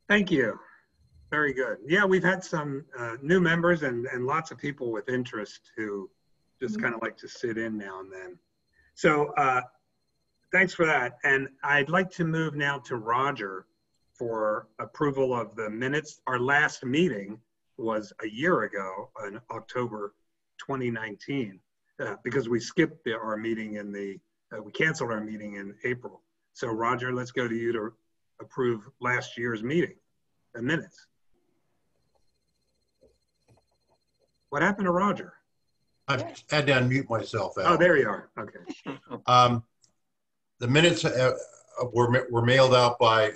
Thank you. Very good. Yeah, we've had some new members and lots of people with interest who just kind of like to sit in now and then. So thanks for that. And I'd like to move now to Roger for approval of the minutes. Our last meeting was a year ago in October 2019 because we skipped our meeting in we canceled our meeting in April. So Roger, let's go to you to approve last year's meeting, the minutes. What happened to Roger? I had to unmute myself, Al. Oh, there you are. Okay. The minutes were mailed out by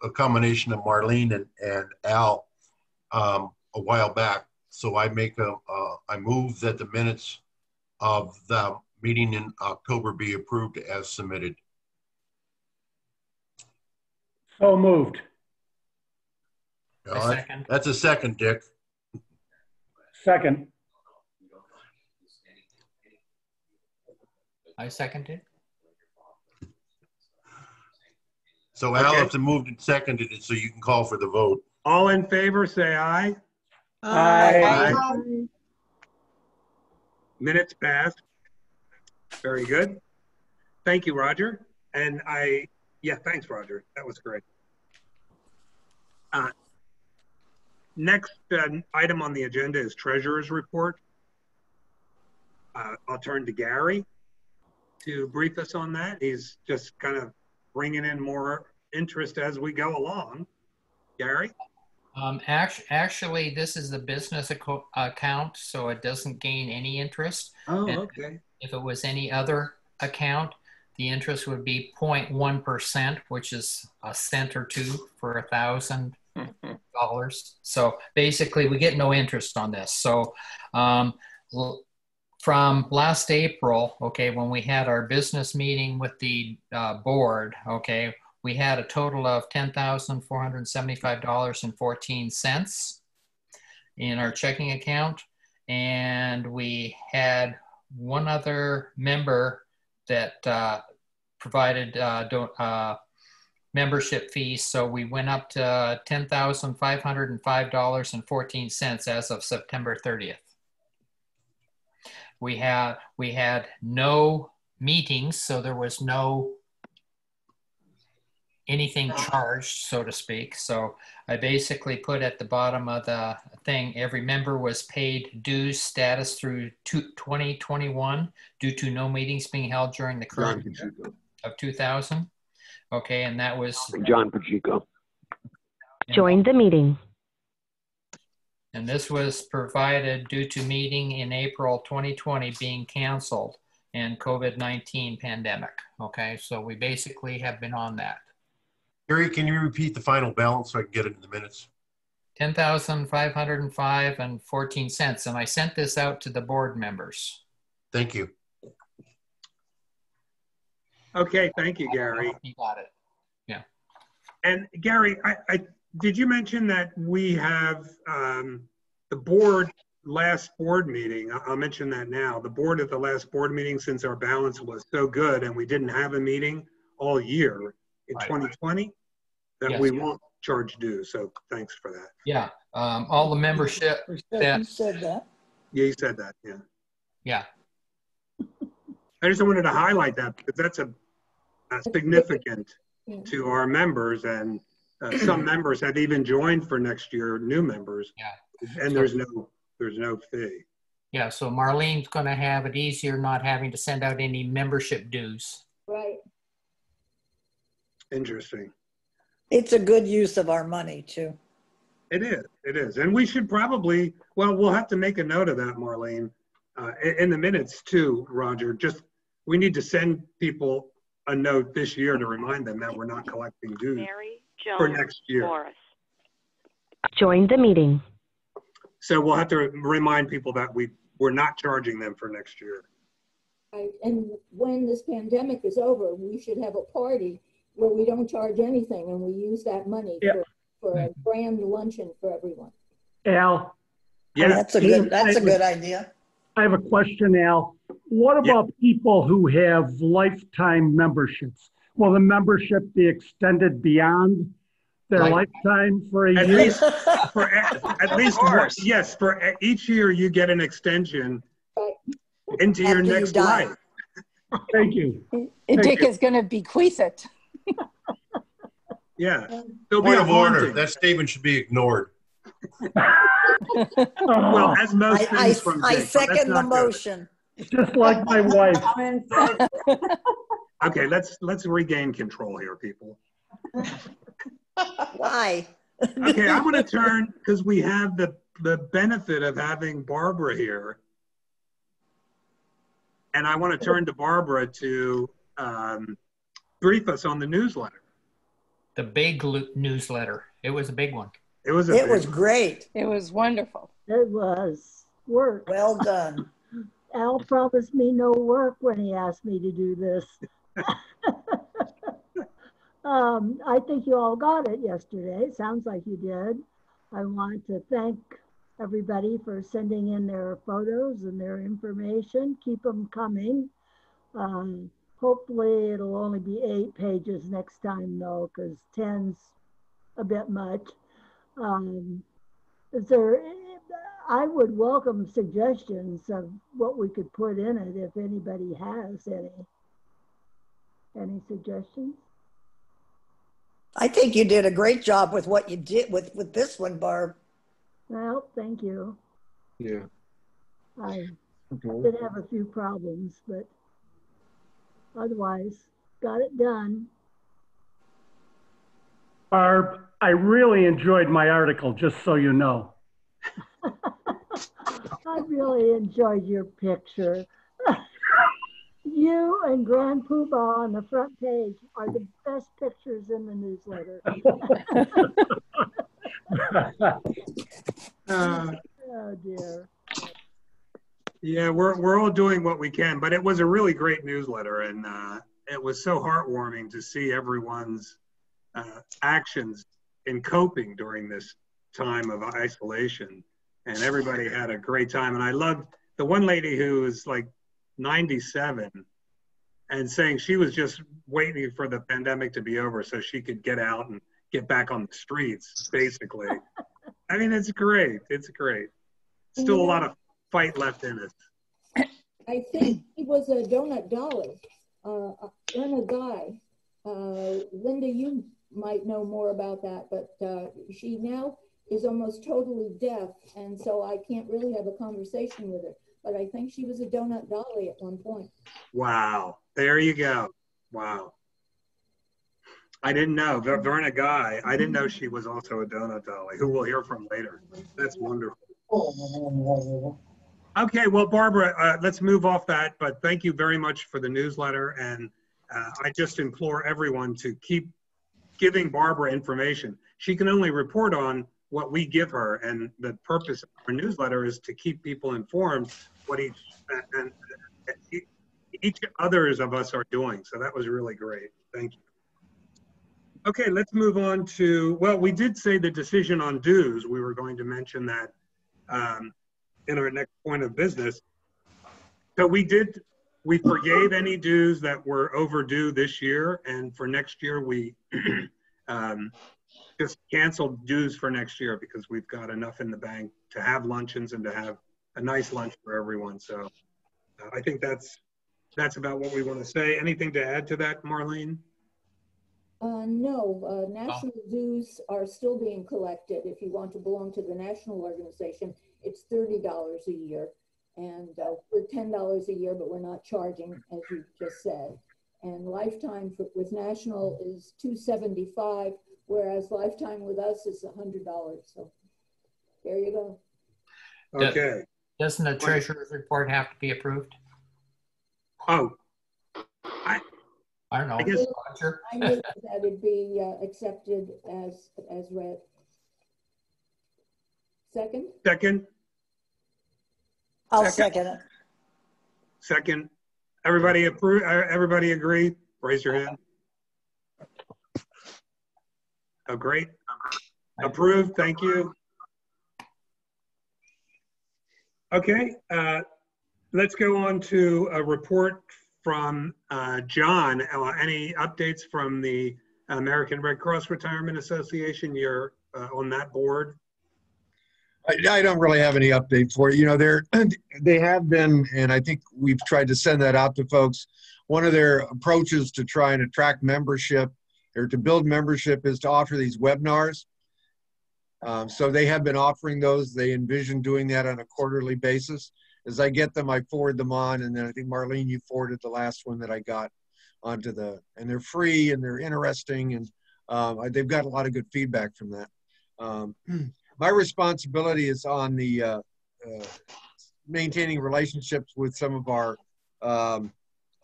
a combination of Marlene and Al a while back. So I move that the minutes of the meeting in October be approved as submitted. So moved. Second. That's a second, Dick. Second. I seconded. So Al has moved and seconded it so you can call for the vote. All in favor, say aye. Aye. Aye. Minutes passed. Very good. Thank you, Roger. And yeah, thanks, Roger. That was great. Next item on the agenda is Treasurer's Report. I'll turn to Gary to brief us on that. He's just kind of bringing in more interest as we go along. Gary? Actually, this is the business account, so it doesn't gain any interest. Oh, and okay. If it was any other account, the interest would be 0.1%, which is a cent or two for $1,000. So basically, we get no interest on this. So from last April, okay, when we had our business meeting with the board, okay, we had a total of $10,475.14 in our checking account. And we had one other member that provided membership fees. So we went up to $10,505.14 as of September 30th. We had no meetings, so there was no anything charged, so to speak. So I basically put at the bottom of the thing, every member was paid dues status through 2021 due to no meetings being held during the current year of 2000. Okay, and that was John Pacheco. Join the meeting. And this was provided due to meeting in April 2020 being canceled and COVID-19 pandemic. Okay, so we basically have been on that. Gary, can you repeat the final balance so I can get it in the minutes? $10,505.14. And I sent this out to the board members. Thank you. Okay, thank you, Gary. You got it. Yeah. And Gary, did you mention that we have the board last board meeting? I'll mention that now. The board at the last board meeting, since our balance was so good and we didn't have a meeting all year in 2020, that we won't charge dues. So thanks for that. Yeah. All the membership. You said that. Yeah, you said that. Yeah. Yeah. I just wanted to highlight that because that's a significant to our members, and some members have even joined for next year, new members. Yeah. And there's no fee. Yeah. So Marlene's going to have it easier not having to send out any membership dues. Right. Interesting. It's a good use of our money too. It is. It is. And we should probably, well, we'll have to make a note of that, Marlene, in the minutes too, Roger. Just, we need to send people a note this year to remind them that we're not collecting dues for next year. Morris. Join the meeting. So we'll have to remind people that we're not charging them for next year. Right. And when this pandemic is over, we should have a party where we don't charge anything and we use that money for a grand luncheon for everyone. Al? Yeah, that's a good idea. I have a question, Al. What about people who have lifetime memberships? Will the membership be extended beyond Their Like- lifetime for a At year? least, at least one, yes, for each year you get an extension into your After you next die. life. Thank you. Dick is going to bequeath it. Yeah. There'll be Point a of order, haunting. that statement should be ignored. Well, as most I things from I Dick, but that's second the not good. motion. Just like my wife. Okay, let's regain control here, people. Why? Okay, I want to turn, because we have the benefit of having Barbara here. And I want to turn to Barbara to brief us on the newsletter. The big newsletter. It was a big one. It was It was great. It was wonderful. It was work. Well done. Al promised me no work when he asked me to do this. I think you all got it yesterday. Sounds like you did. I want to thank everybody for sending in their photos and their information. Keep them coming. Hopefully it'll only be 8 pages next time though, because 10's a bit much. I would welcome suggestions of what we could put in it if anybody has any. Any suggestions? I think you did a great job with what you did with this one, Barb. Well, thank you. Yeah. I did have a few problems, but otherwise got it done. Barb, I really enjoyed my article, just so you know. I really enjoyed your picture. You and Grand Poobah on the front page are the best pictures in the newsletter. Oh dear. Yeah, we're all doing what we can, but it was a really great newsletter, and it was so heartwarming to see everyone's actions in coping during this time of isolation, and everybody had a great time. And I loved the one lady who was like 97 and saying she was just waiting for the pandemic to be over so she could get out and get back on the streets, basically. I mean, it's great. It's great. Still a lot of fight left in us. I think he was a donut dolly, and a guy. Linda, you might know more about that, but she now is almost totally deaf, and so I can't really have a conversation with her. But I think she was a donut dolly at one point. Wow. There you go. Wow. I didn't know. Verna Guy, I didn't know she was also a donut dolly, who we'll hear from later. That's wonderful. Okay, well, Barbara, let's move off that, but thank you very much for the newsletter. And I just implore everyone to keep giving Barbara information. She can only report on what we give her, and the purpose of our newsletter is to keep people informed what each others of us are doing. So that was really great. Thank you. Okay, let's move on to, well, we did say the decision on dues. We were going to mention that in our next point of business. So we forgave any dues that were overdue this year, and for next year we just canceled dues for next year because we've got enough in the bank to have luncheons and to have a nice lunch for everyone. So I think that's about what we want to say. Anything to add to that, Marlene? No, national dues are still being collected. If you want to belong to the national organization, it's $30 a year. And we're $10 a year, but we're not charging, as you just said. And lifetime with national is $275, whereas lifetime with us is $100. So there you go. Okay. Doesn't the treasurer's report have to be approved? Oh, I don't know. I guess- Roger? I move that it be accepted as read. Second? second. I'll second it. Second. Everybody approve? Everybody agree? Raise your hand. Oh, great. Approved. Thank you. Okay. Let's go on to a report from John. Any updates from the American Red Cross Retirement Association. You're on that board. I don't really have any update for you. You know, they have been, and I think we've tried to send that out to folks. One of their approaches to try and attract membership or to build membership is to offer these webinars. So they have been offering those. They envision doing that on a quarterly basis. As I get them, I forward them on, and then I think Marlene, you forwarded the last one that I got onto and they're free and they're interesting, and they've got a lot of good feedback from that. My responsibility is on the maintaining relationships with some of our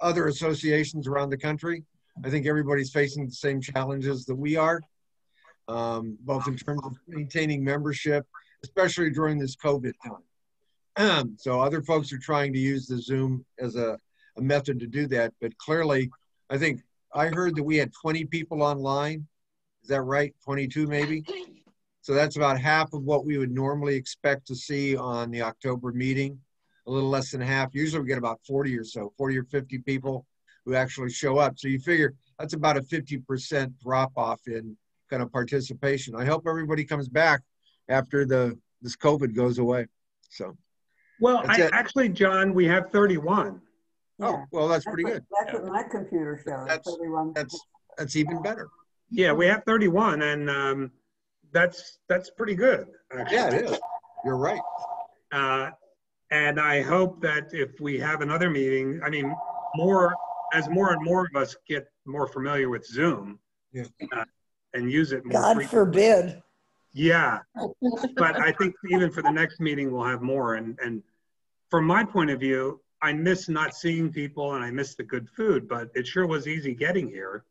other associations around the country. I think everybody's facing the same challenges that we are, both in terms of maintaining membership, especially during this COVID time. So other folks are trying to use the Zoom as a method to do that, but clearly, I think I heard that we had 20 people online. Is that right? 22 maybe? So that's about half of what we would normally expect to see on the October meeting, a little less than half. Usually we get about 40 or so, 40 or 50 people who actually show up. So you figure that's about a 50% drop off in kind of participation. I hope everybody comes back after this COVID goes away. So. Well, actually, John, we have 31. Oh, well, that's pretty good. That's what my computer shows. That's even better. Yeah, we have 31, and that's pretty good. Actually. Yeah, it is. You're right. And I hope that if we have another meeting, I mean, as more and more of us get more familiar with Zoom, yeah. And use it more. God forbid. Yeah, but I think even for the next meeting, we'll have more. And from my point of view, I miss not seeing people and I miss the good food, but it sure was easy getting here.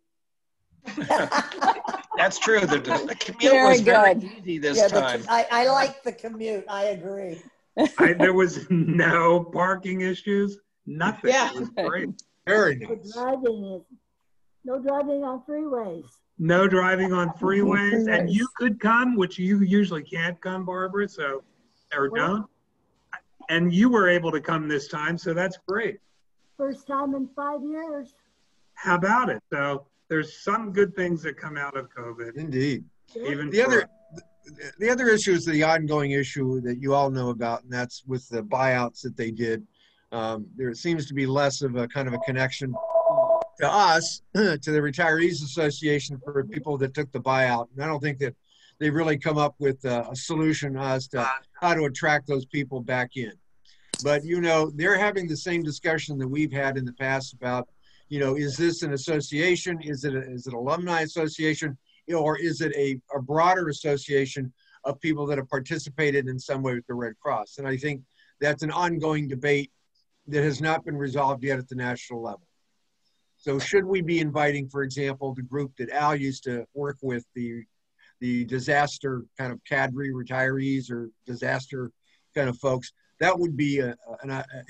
That's true. The commute was very easy this time. I like the commute. I agree. There was no parking issues, nothing. Yeah. It was great. Very nice. No driving on freeways. No driving on freeways, and you could come, which you usually can't come, Barbara, or don't. And you were able to come this time, so that's great. First time in 5 years. How about it? So there's some good things that come out of COVID. Indeed. Even the other issue is the ongoing issue that you all know about, and that's with the buyouts that they did. There seems to be less of a kind of a connection to us, to the Retirees Association for people that took the buyout. And I don't think that they've really come up with a solution as to how to attract those people back in. But, you know, they're having the same discussion that we've had in the past about, you know, is this an association? Is it an alumni association? Or is it a broader association of people that have participated in some way with the Red Cross? And I think that's an ongoing debate that has not been resolved yet at the national level. So should we be inviting, for example, the group that Al used to work with, the disaster kind of cadre retirees or disaster kind of folks? That would be an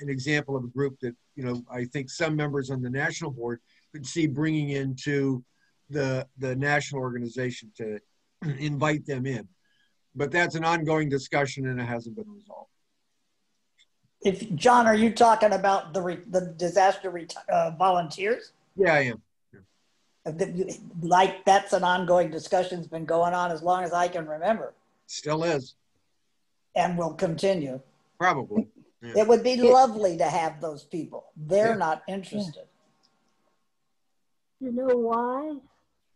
example of a group that, you know, I think some members on the national board could see bringing into the national organization to invite them in. But that's an ongoing discussion and it hasn't been resolved. John, are you talking about the disaster volunteers? Yeah, I am. Like that's an ongoing discussion's been going on as long as I can remember. Still is. And will continue. Probably. Yeah. It would be lovely to have those people. They're not interested. You know why?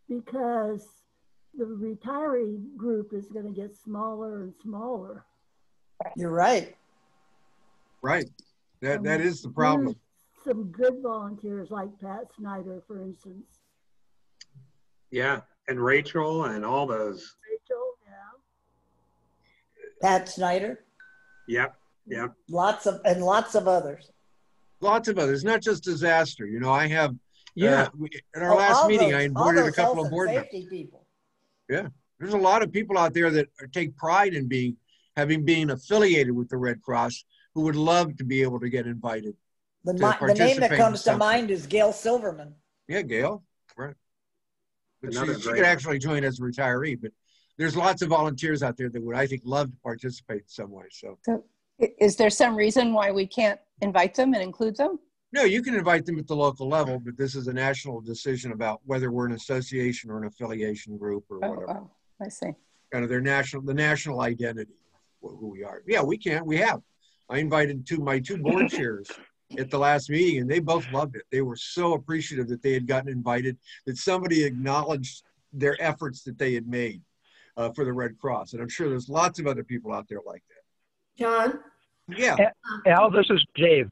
Because the retiree group is going to get smaller and smaller. You're right. Right. That is the problem. Some good volunteers like Pat Snyder, for instance. Yeah, and Rachel and all those. Rachel, yeah. Pat Snyder. Yep. Lots of others. Lots of others, not just disaster. You know, I have. At our last meeting, I invited a couple of board members. People. Yeah, there's a lot of people out there that take pride in having been affiliated with the Red Cross, who would love to be able to get invited. The name that comes to mind is Gail Silverman. Yeah, Gail, right. But she could actually join as a retiree, but there's lots of volunteers out there that would, I think, love to participate in some way. So is there some reason why we can't invite them and include them? No, you can invite them at the local level, but this is a national decision about whether we're an association or an affiliation group or whatever. Oh, I see. Kind of the national identity, who we are. Yeah, we can. We have. I invited my two board chairs at the last meeting, and they both loved it. They were so appreciative that they had gotten invited, that somebody acknowledged their efforts that they had made for the Red Cross. And I'm sure there's lots of other people out there like that. John? Yeah. Al, this is Dave.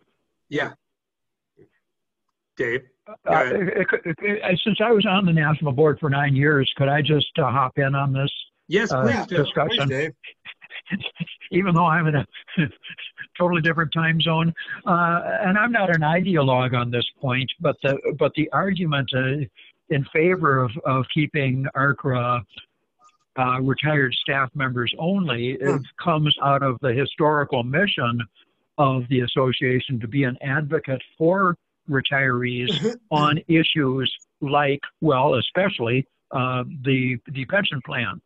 Yeah. Dave? Since I was on the national board for 9 years, could I just hop in on this Yes, please do. discussion? Please, Dave. Even though I'm in a totally different time zone, and I'm not an ideologue on this point, but the argument in favor of keeping ARCRA retired staff members only comes out of the historical mission of the association to be an advocate for retirees on issues like, well, especially the pension plan.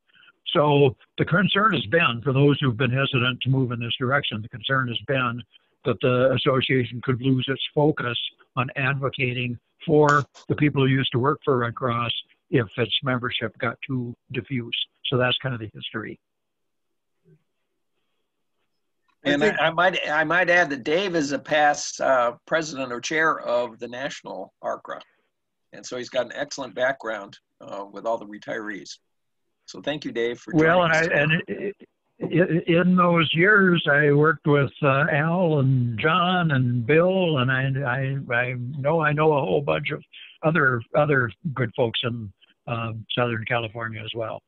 So the concern has been, for those who've been hesitant to move in this direction, the concern has been that the association could lose its focus on advocating for the people who used to work for Red Cross if its membership got too diffuse. So that's kind of the history. And I might add that Dave is a past president or chair of the national ARCRA. And so he's got an excellent background with all the retirees. So thank you, Dave, for joining us. In those years, I worked with Al and John and Bill, and I know a whole bunch of other good folks in Southern California as well.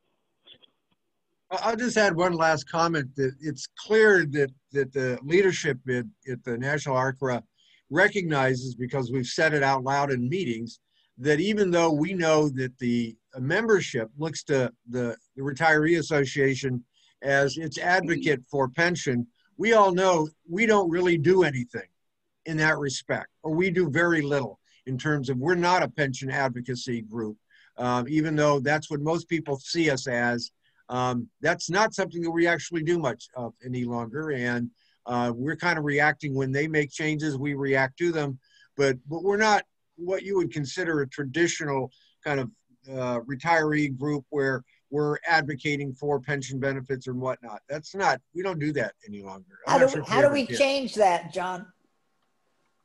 I'll just add one last comment that it's clear that the leadership at the National ARCRA recognizes, because we've said it out loud in meetings, that even though we know that the membership looks to the Retiree Association as its advocate for pension, we all know we don't really do anything in that respect, or we do very little in terms of, we're not a pension advocacy group, even though that's what most people see us as. That's not something that we actually do much of any longer, and we're kind of reacting when they make changes. We react to them, but we're not what you would consider a traditional kind of retiree group where we're advocating for pension benefits or whatnot. That's not, we don't do that any longer. How do we change that, John?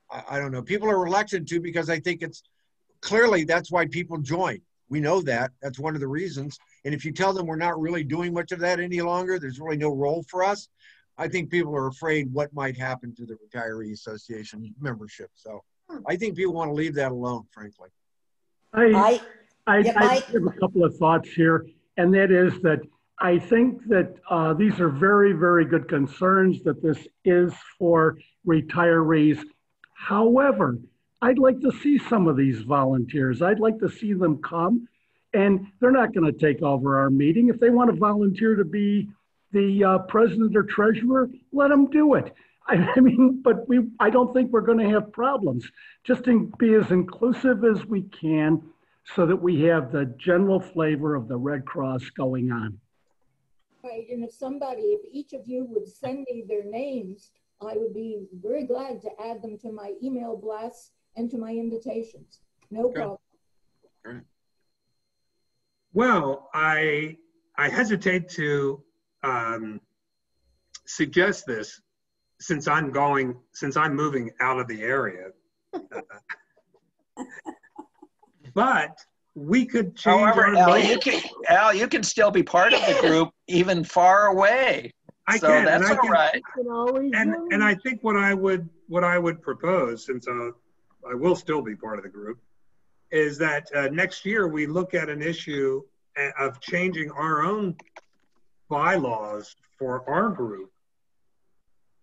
I don't know. People are reluctant to, because I think it's clearly that's why people join. We know that. That's one of the reasons. And if you tell them we're not really doing much of that any longer, there's really no role for us, I think people are afraid what might happen to the Retiree Association membership. So I think people want to leave that alone, frankly. I have a couple of thoughts here, and that is that I think that these are very, very good concerns, that this is for retirees. However, I'd like to see some of these volunteers. I'd like to see them come, and they're not going to take over our meeting. If they want to volunteer to be the president or treasurer, let them do it. I mean, but I don't think we're going to have problems. Just be as inclusive as we can so that we have the general flavor of the Red Cross going on. Right, and if each of you would send me their names, I would be very glad to add them to my email blasts and to my invitations. No problem. All right. Well, I hesitate to suggest this since I'm moving out of the area. But we could change. However, Al, you can still be part of the group even far away. That's all right. And I think what I would propose, since I will still be part of the group, is that next year we look at an issue of changing our own bylaws for our group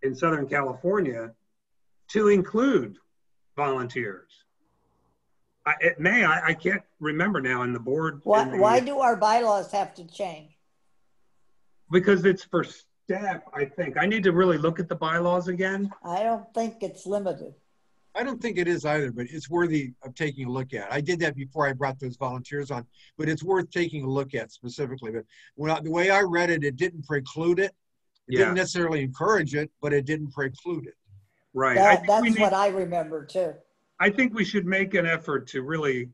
in Southern California to include volunteers. I can't remember now in the board. Why do our bylaws have to change? Because it's for staff, I think. I need to really look at the bylaws again. I don't think it's limited. I don't think it is either, but it's worthy of taking a look at. I did that before I brought those volunteers on, but it's worth taking a look at specifically. But the way I read it, it didn't preclude it. It didn't necessarily encourage it, but it didn't preclude it. Right. That's what I remember too. I think we should make an effort to really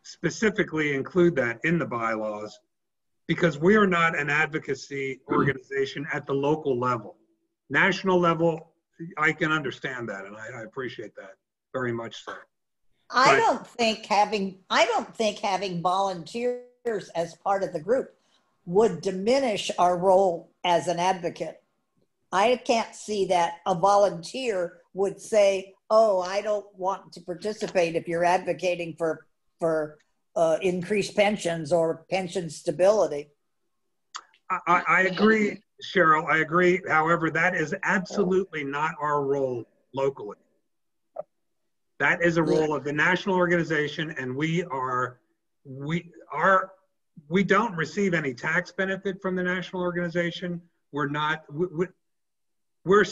specifically include that in the bylaws, because we are not an advocacy organization at the local level. National level, I can understand that, and I appreciate that very much so. I don't think having volunteers as part of the group would diminish our role as an advocate. I can't see that a volunteer would say, oh, I don't want to participate if you're advocating for increased pensions or pension stability. I agree, Cheryl, I agree. However, that is absolutely not our role locally. That is a role of the national organization, and we don't receive any tax benefit from the national organization. We're a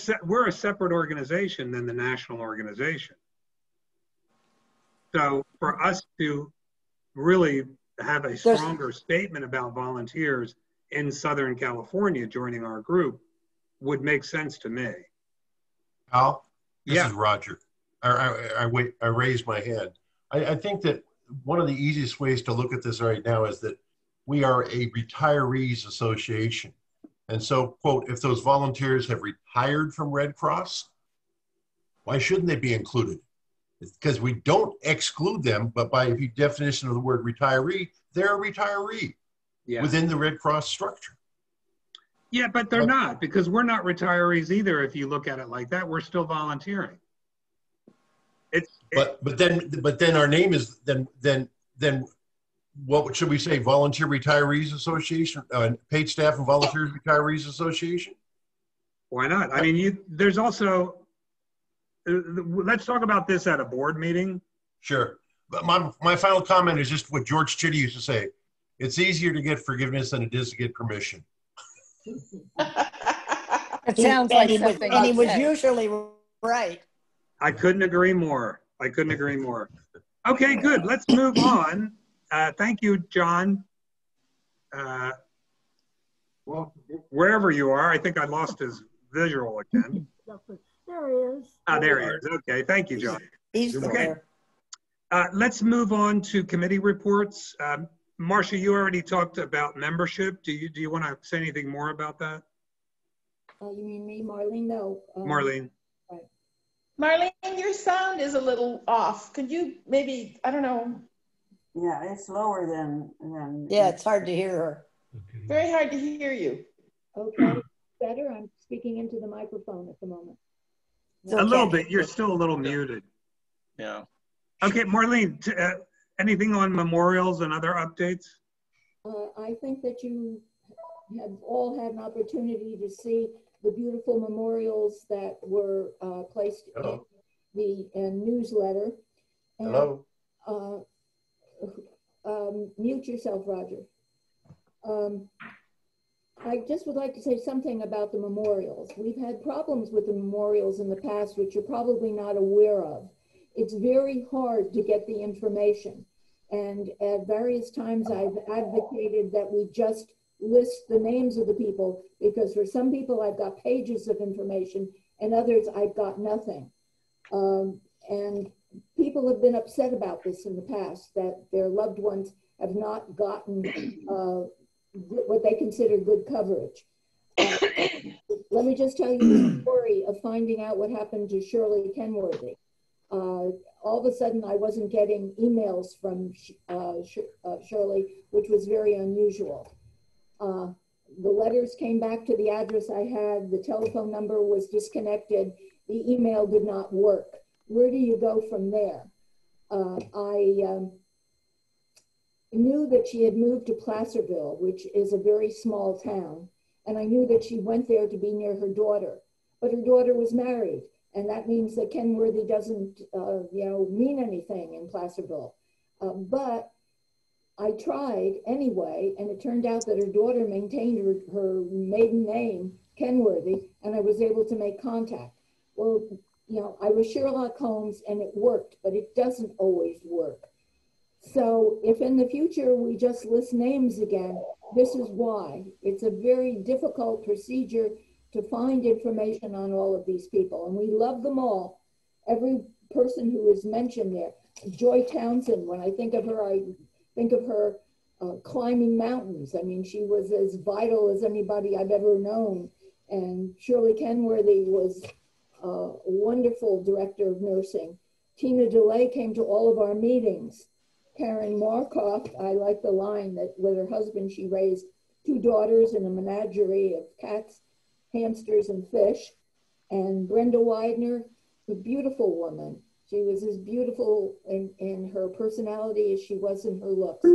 separate organization than the national organization. So for us to really have a stronger statement about volunteers in Southern California joining our group would make sense to me. Al, this is Roger. I raised my hand. I think that one of the easiest ways to look at this right now is that we are a retirees association. And so, quote, if those volunteers have retired from Red Cross, why shouldn't they be included? It's because we don't exclude them, but by the definition of the word retiree, they're a retiree within the Red Cross structure. Yeah, but they're not, because we're not retirees either. If you look at it like that, we're still volunteering. But then our name is then what should we say? Volunteer Retirees Association, Paid Staff and Volunteers Retirees Association. Why not? I mean, there's also. Let's talk about this at a board meeting. Sure, but my final comment is just what George Chitty used to say: it's easier to get forgiveness than it is to get permission. It sounds like something. And he was usually right. I couldn't agree more. I couldn't agree more. Okay, good. Let's move on. Thank you, John. Well, wherever you are, I think I lost his visual again. There he is. There he is. Okay, thank you, John. He's okay. Let's move on to committee reports. Marcia, you already talked about membership. Do you want to say anything more about that? You mean me, Marlene? No. Marlene. Right. Marlene, your sound is a little off. Could you maybe, I don't know. Yeah, it's lower than. Yeah, it's hard to hear her. Very hard to hear you. Okay, better. I'm speaking into the microphone at the moment. A little bit. You're still a little muted. Yeah. Okay, Marlene, anything on memorials and other updates? I think that you have all had an opportunity to see the beautiful memorials that were placed in the newsletter. And, Hello. Mute yourself, Roger. I just would like to say something about the memorials. We've had problems with the memorials in the past, which you're probably not aware of. It's very hard to get the information. And at various times I've advocated that we just list the names of the people, because for some people I've got pages of information and others I've got nothing. And people have been upset about this in the past, that their loved ones have not gotten what they consider good coverage. Let me just tell you the story of finding out what happened to Shirley Kenworthy. All of a sudden I wasn't getting emails from Shirley, which was very unusual. The letters came back to the address I had, the telephone number was disconnected, the email did not work. Where do you go from there? I knew that she had moved to Placerville, which is a very small town, and I knew that she went there to be near her daughter, but her daughter was married, and that means that Kenworthy doesn't, mean anything in Placerville. But I tried anyway, and it turned out that her daughter maintained her maiden name, Kenworthy, and I was able to make contact. Well, I was Sherlock Holmes and it worked, but it doesn't always work. So if in the future we just list names again, this is why. It's a very difficult procedure to find information on all of these people, and we love them all. Every person who is mentioned there. Joy Townsend, when I think of her climbing mountains. I mean, she was as vital as anybody I've ever known. And Shirley Kenworthy was a wonderful director of nursing. Tina DeLay came to all of our meetings. Karen Markoff, I like the line that with her husband, she raised 2 daughters and a menagerie of cats, hamsters, and fish. And Brenda Widener, a beautiful woman. She was as beautiful in her personality as she was in her looks.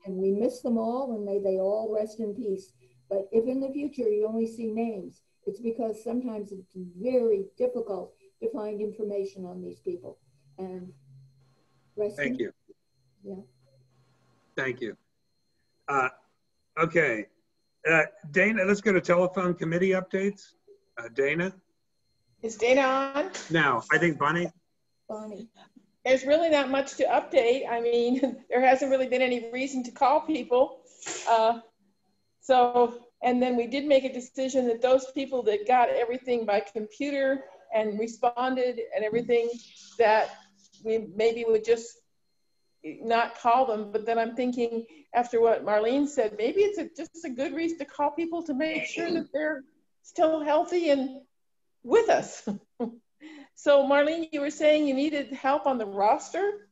And we miss them all, and may they all rest in peace. But if in the future you only see names, it's because sometimes it's very difficult to find information on these people. And thank you. Yeah. Thank you. Okay. Dana, let's go to telephone committee updates. Dana? Is Dana on? No, I think Bonnie. Bonnie. There's really not much to update. I mean, there hasn't really been any reason to call people. And then we did make a decision that those people that got everything by computer and responded and everything, that we maybe would just not call them. But then I'm thinking, after what Marlene said, maybe it's just a good reason to call people to make sure that they're still healthy and with us. So Marlene, you were saying you needed help on the roster.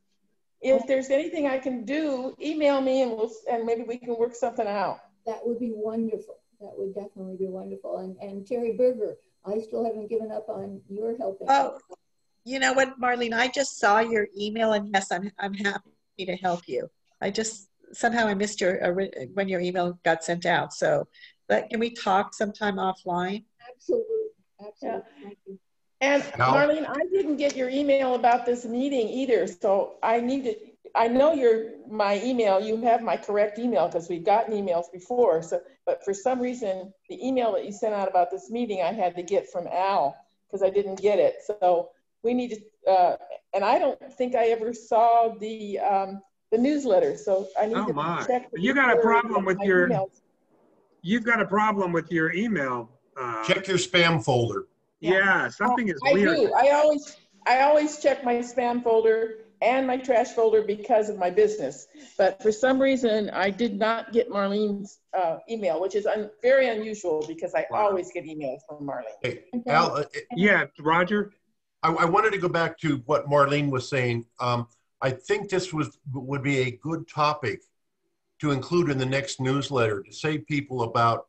If there's anything I can do, email me and maybe we can work something out. That would be wonderful. That would definitely be wonderful. And Terry Berger, I still haven't given up on your helping. Oh, you know what, Marlene, I just saw your email, and yes, I'm happy to help you. I just, somehow I missed when your email got sent out. So, but can we talk sometime offline? Absolutely, absolutely. Yeah. Thank you. And Marlene, I didn't get your email about this meeting either. So I know my email, you have my correct email because we've gotten emails before. So, but for some reason, the email that you sent out about this meeting, I had to get from Al because I didn't get it. So we need to, and I don't think I ever saw the newsletter. So I need to check. You got a problem with your emails. You've got a problem with your email. Check your spam folder. Yeah, something is weird. I do. I always check my spam folder and my trash folder because of my business. But for some reason, I did not get Marlene's email, which is very unusual because I always get emails from Marlene. Hey, Al, yeah, Roger? I wanted to go back to what Marlene was saying. I think this would be a good topic to include in the next newsletter to say people about,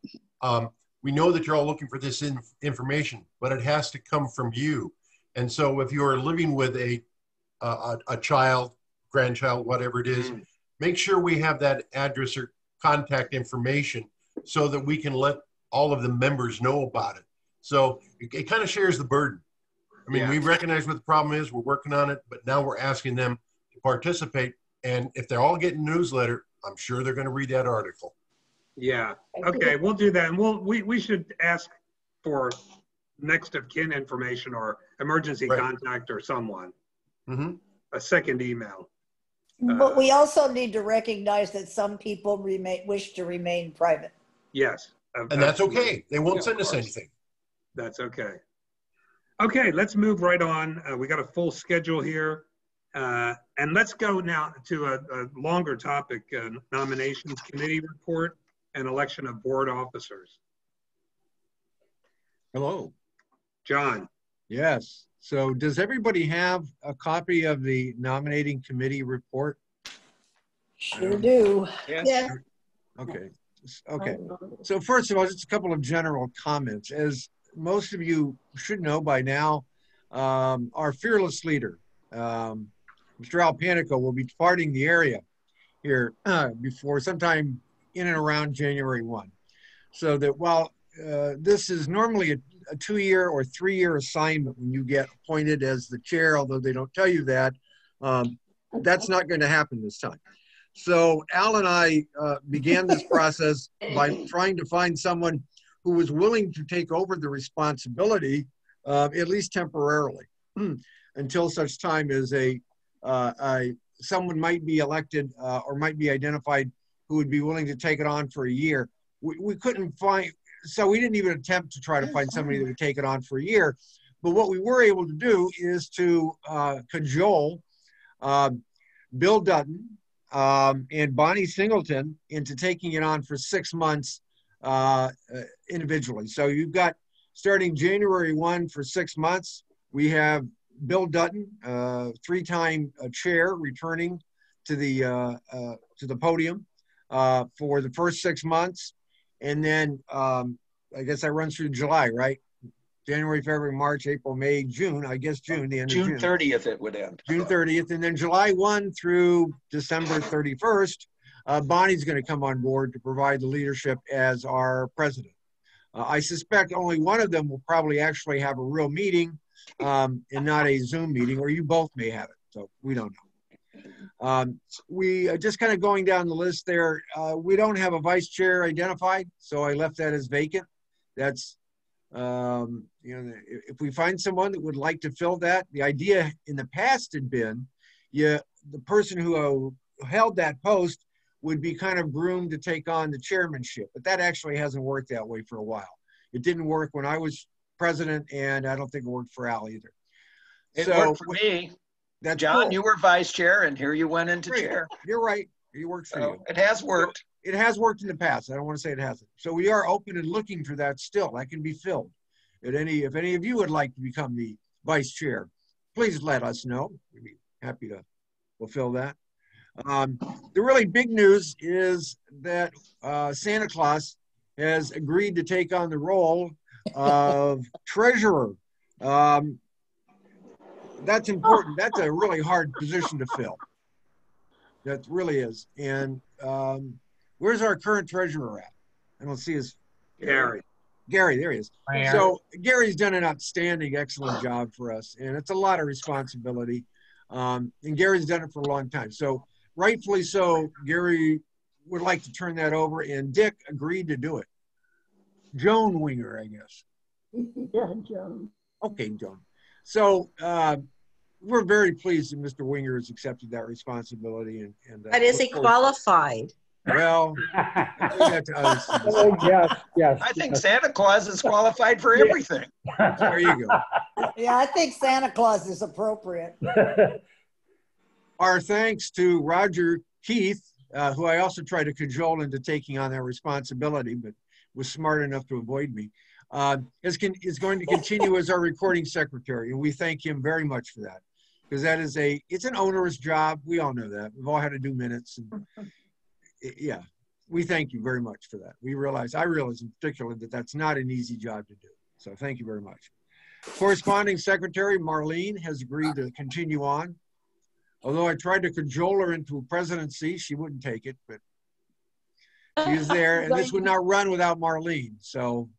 we know that you're all looking for this information, but it has to come from you. And so if you're living with a child, grandchild, whatever it is, make sure we have that address or contact information so that we can let all of the members know about it. So it kind of shares the burden. I mean, we recognize what the problem is, we're working on it, but now we're asking them to participate. And if they're all getting newsletter, I'm sure they're going to read that article. Yeah. Okay, we'll do that. And we should ask for next of kin information or emergency contact or someone. A second email. But we also need to recognize that some people wish to remain private. Yes. And that's okay. They won't send us anything. That's okay. Okay, let's move right on. We got a full schedule here. And let's go now to a longer topic, nominations committee report and election of board officers. Hello. John. Yes. So does everybody have a copy of the nominating committee report? Sure do. Yes. Yeah. Okay. Okay. So first of all, just a couple of general comments. As most of you should know by now, our fearless leader, Mr. Al Panico, will be departing the area here before sometime in and around January 1. So that while this is normally a 2-year or 3-year assignment when you get appointed as the chair, although they don't tell you that, that's not going to happen this time. So Al and I began this process by trying to find someone who was willing to take over the responsibility, at least temporarily, until such time as someone might be elected or might be identified who would be willing to take it on for a year. We couldn't find, so we didn't even attempt to try to find somebody that would take it on for a year. But what we were able to do is to cajole Bill Dutton and Bonnie Singleton into taking it on for 6 months individually. So you've got, starting January 1 for 6 months, we have Bill Dutton, 3-time chair, returning to the podium for the first 6 months. And then I guess I run through July, right? January, February, March, April, May, June. I guess June, the end of June. June 30th it would end. June 30th. And then July 1 through December 31st, Bonnie's going to come on board to provide the leadership as our president. I suspect only one of them will probably actually have a real meeting and not a Zoom meeting, or you both may have it. So we don't know. We are just kind of going down the list there. We don't have a vice chair identified, so I left that as vacant. That's, if we find someone that would like to fill that, the idea in the past had been, the person who held that post would be kind of groomed to take on the chairmanship, but that actually hasn't worked that way for a while. It didn't work when I was president, and I don't think it worked for Al either. It worked for me. That's John, cool. you were vice chair, and here you went into chair. You're right. It works for you. It has worked. It has worked in the past. I don't want to say it hasn't. So we are open and looking for that still. That can be filled. If any of you would like to become the vice chair, please let us know. We'd be happy to fulfill that. The really big news is that Santa Claus has agreed to take on the role of treasurer. That's important. That's a really hard position to fill. That really is. And where's our current treasurer at? I don't see his. Gary. Gary, there he is. So Gary's done an outstanding, excellent job for us, and it's a lot of responsibility. And Gary's done it for a long time. So rightfully so, Gary would like to turn that over, and Dick agreed to do it. Joan Winger, I guess. Yeah, Joan. Okay, Joan. So we're very pleased that Mr. Winger has accepted that responsibility. But is he qualified? Well, yes. I think Santa Claus is qualified for everything. There you go. Yeah, I think Santa Claus is appropriate. Our thanks to Roger Keith, who I also tried to cajole into taking on that responsibility, but was smart enough to avoid me, is going to continue as our recording secretary. And we thank him very much for that, because that is it's an onerous job. We all know that. We've all had to do minutes. And, yeah, we thank you very much for that. I realize in particular that that's not an easy job to do. So thank you very much. Corresponding secretary Marlene has agreed to continue on. Although I tried to cajole her into a presidency, she wouldn't take it, but she's there, and this would not run without Marlene. So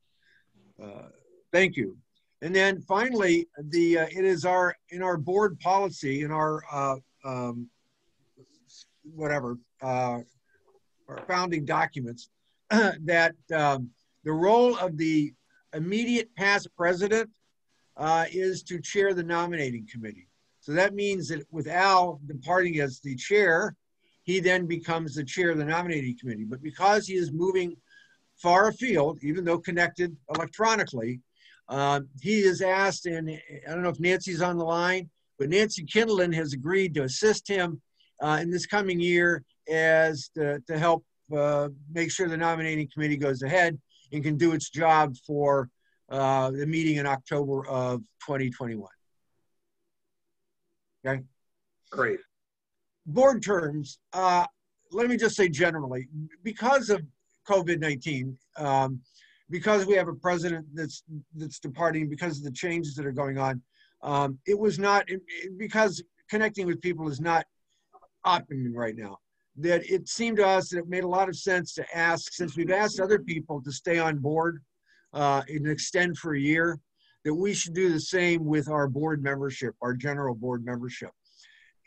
thank you. And then finally, it is in our board policy, in our our founding documents, that the role of the immediate past president is to chair the nominating committee. So that means that with Al departing as the chair, he then becomes the chair of the nominating committee. But because he is moving far afield, even though connected electronically, he is asked, and I don't know if Nancy's on the line, but Nancy Kindlin has agreed to assist him in this coming year as to help make sure the nominating committee goes ahead and can do its job for the meeting in October of 2021. Okay. Great. Board terms, let me just say generally, because of COVID-19, because we have a president that's departing, because of the changes that are going on, it was not, because connecting with people is not optimum right now, that it seemed to us that it made a lot of sense to ask, since we've asked other people to stay on board and extend for a year, that we should do the same with our board membership, our general board membership.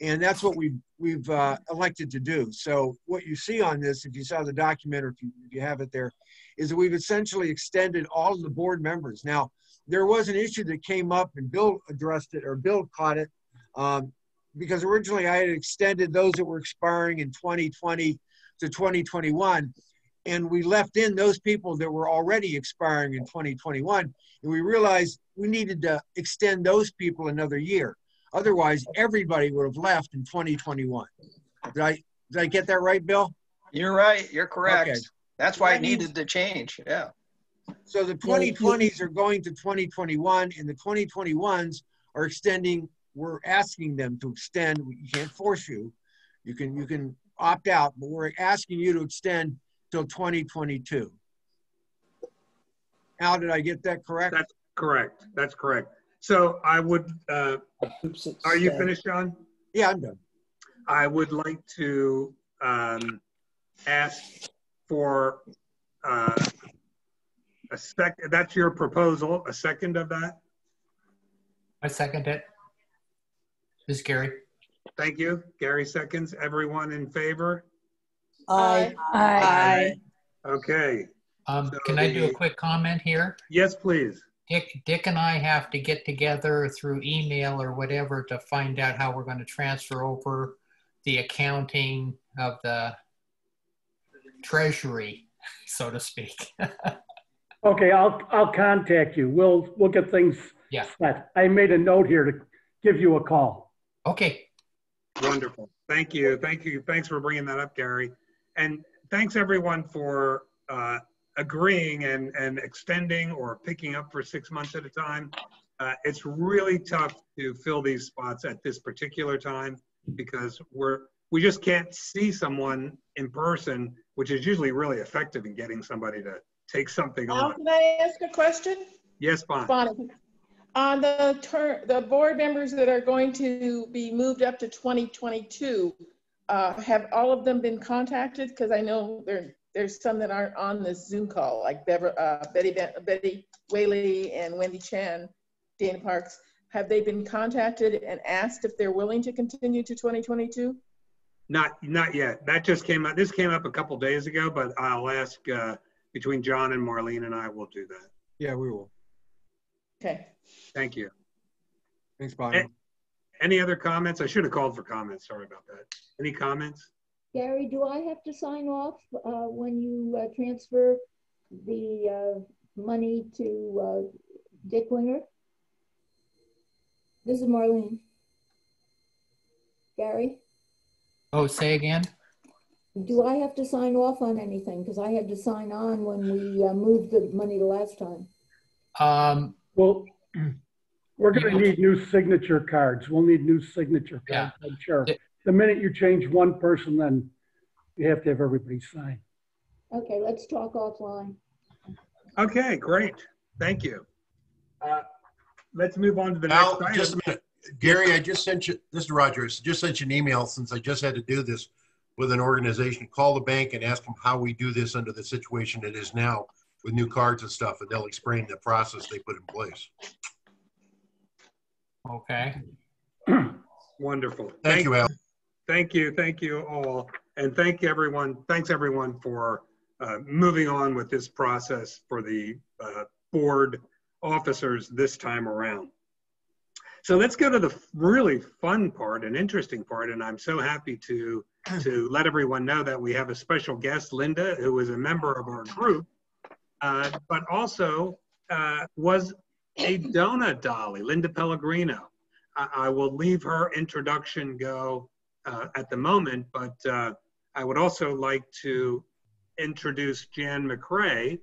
And that's what we've elected to do. So what you see on this, if you saw the document or if you have it there, is that we've essentially extended all of the board members. Now, there was an issue that came up and Bill addressed it, or Bill caught it, because originally I had extended those that were expiring in 2020 to 2021. And we left in those people that were already expiring in 2021. And we realized we needed to extend those people another year. Otherwise, everybody would have left in 2021. Did I get that right, Bill? You're right. You're correct. Okay. That's why it needed to change. Yeah. So the 2020s are going to 2021, and the 2021s are extending. We're asking them to extend. We can't force you. You can opt out, but we're asking you to extend till 2022. Al, did I get that correct? That's correct. That's correct. So I would, are you finished, John? Yeah, I'm done. I would like to ask for a second. That's your proposal. A second of that? I second it. This is Gary. Thank you. Gary seconds. Everyone in favor? Aye. Aye. Okay. So Can I do a quick comment here? Yes, please. Dick and I have to get together through email or whatever to find out how we're going to transfer over the accounting of the treasury, so to speak. Okay, I'll contact you. We'll get things set. I made a note here to give you a call. Okay. Wonderful. Thank you. Thank you. Thanks for bringing that up, Gary. And thanks everyone for agreeing and extending or picking up for 6 months at a time. It's really tough to fill these spots at this particular time because we just can't see someone in person, which is usually really effective in getting somebody to take something on. Can I ask a question? Yes, Bonnie. Bonnie. On the board members that are going to be moved up to 2022, have all of them been contacted? Because I know there's some that aren't on this Zoom call, like Betty Whaley and Wendy Chan, Dana Parks. Have they been contacted and asked if they're willing to continue to 2022? Not yet. That just came up. This came up a couple days ago, but I'll ask between John and Marlene and I will do that. Yeah, we will. Okay. Thank you. Thanks, Bonnie. Any other comments? I should have called for comments. Sorry about that. Any comments? Gary, do I have to sign off when you transfer the money to Dick Winger? This is Marlene. Gary? Oh, say again? Do I have to sign off on anything? Because I had to sign on when we moved the money the last time. Well, we're going to need new signature cards. We'll need new signature cards, I'm sure. The minute you change one person, then you have to have everybody sign. Okay, let's talk offline. Okay, great. Thank you. Let's move on to the next item. Just a minute. Gary, I just sent you, this is Roger, I just sent you an email since I just had to do this with an organization. Call the bank and ask them how we do this under the situation it is now with new cards and stuff, and they'll explain the process they put in place. Okay. Wonderful. Thank you, Al. Thank you. Thank you all. And thank you, everyone. Thanks, everyone, for moving on with this process for the board officers this time around. So let's go to the really fun part and interesting part. And I'm so happy to let everyone know that we have a special guest, Linda, who is a member of our group, but also was a donut dolly, Linda Pellegrino. I will leave her introduction go at the moment, but I would also like to introduce Jan McRae,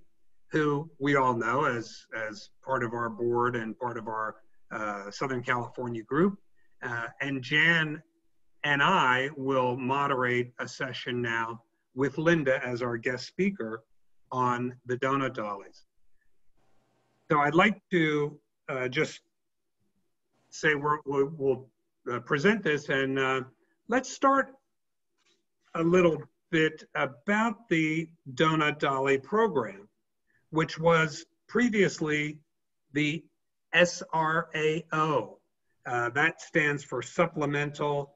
who we all know as part of our board and part of our Southern California group. And Jan and I will moderate a session now with Linda as our guest speaker on the donut dollies. So I'd like to just say we'll present this, and let's start a little bit about the Donut Dolly program, which was previously the SRAO. That stands for Supplemental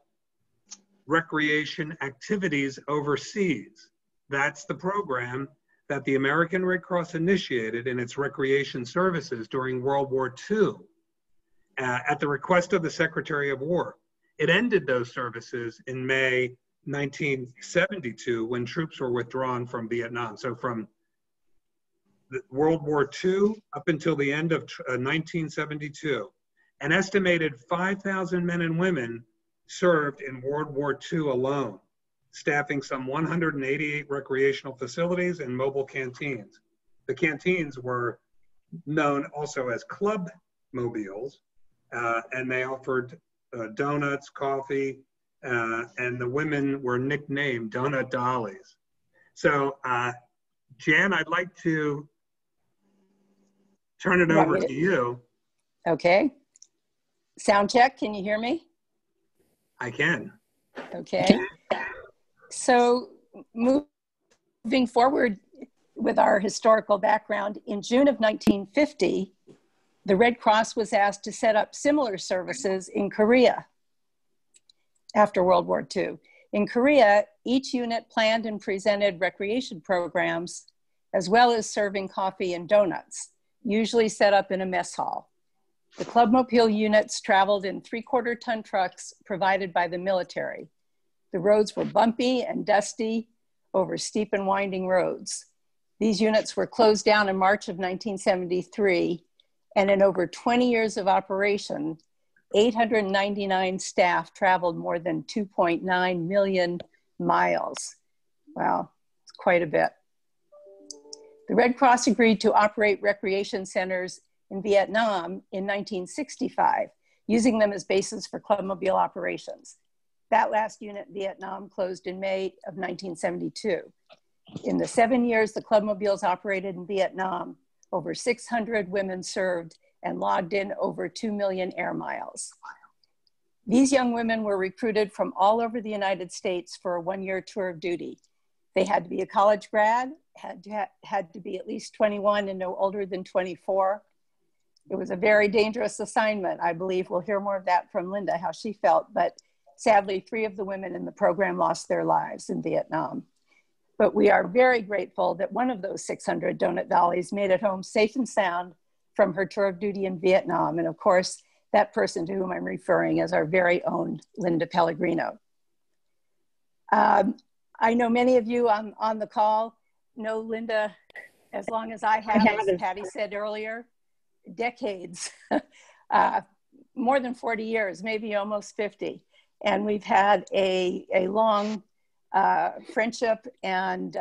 Recreation Activities Overseas. That's the program that the American Red Cross initiated in its recreation services during World War II at the request of the Secretary of War. It ended those services in May 1972 when troops were withdrawn from Vietnam. So from World War II up until the end of 1972, an estimated 5,000 men and women served in World War II alone, staffing some 188 recreational facilities and mobile canteens. The canteens were known also as club mobiles, and they offered donuts, coffee, and the women were nicknamed Donut Dollies. So, Jan, I'd like to turn it over to you. Okay. Sound check, can you hear me? I can. Okay. So moving forward with our historical background, in June of 1950, the Red Cross was asked to set up similar services in Korea after World War II. In Korea, each unit planned and presented recreation programs, as well as serving coffee and donuts, usually set up in a mess hall. The Clubmobile units traveled in 3/4-ton trucks provided by the military. The roads were bumpy and dusty over steep and winding roads. These units were closed down in March of 1973, and in over 20 years of operation, 899 staff traveled more than 2.9 million miles. Wow, it's quite a bit. The Red Cross agreed to operate recreation centers in Vietnam in 1965, using them as bases for Clubmobile operations. That last unit in Vietnam closed in May of 1972. In the 7 years the Clubmobiles operated in Vietnam, over 600 women served and logged in over 2 million air miles. These young women were recruited from all over the United States for a 1-year tour of duty. They had to be a college grad, had to be at least 21 and no older than 24. It was a very dangerous assignment. I believe we'll hear more of that from Linda, how she felt, but sadly, 3 of the women in the program lost their lives in Vietnam. But we are very grateful that one of those 600 donut dollies made it home safe and sound from her tour of duty in Vietnam. And of course, that person to whom I'm referring is our very own Linda Pellegrino. I know many of you on the call know Linda as long as I have, as Patty said earlier, decades, more than 40 years, maybe almost 50. And we've had a long friendship and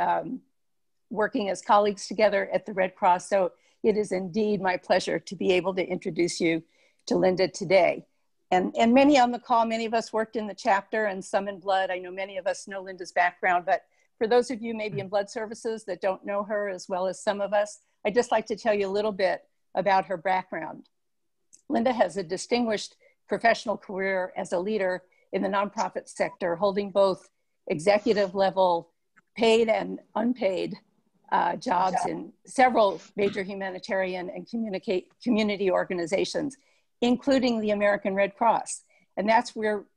working as colleagues together at the Red Cross. So it is indeed my pleasure to be able to introduce you to Linda today. And many on the call, many of us worked in the chapter and some in blood. I know many of us know Linda's background, but for those of you maybe in blood services that don't know her as well as some of us, I'd just like to tell you a little bit about her background. Linda has a distinguished professional career as a leader in the nonprofit sector, holding both executive level paid and unpaid jobs in several major humanitarian and community organizations, including the American Red Cross. And that's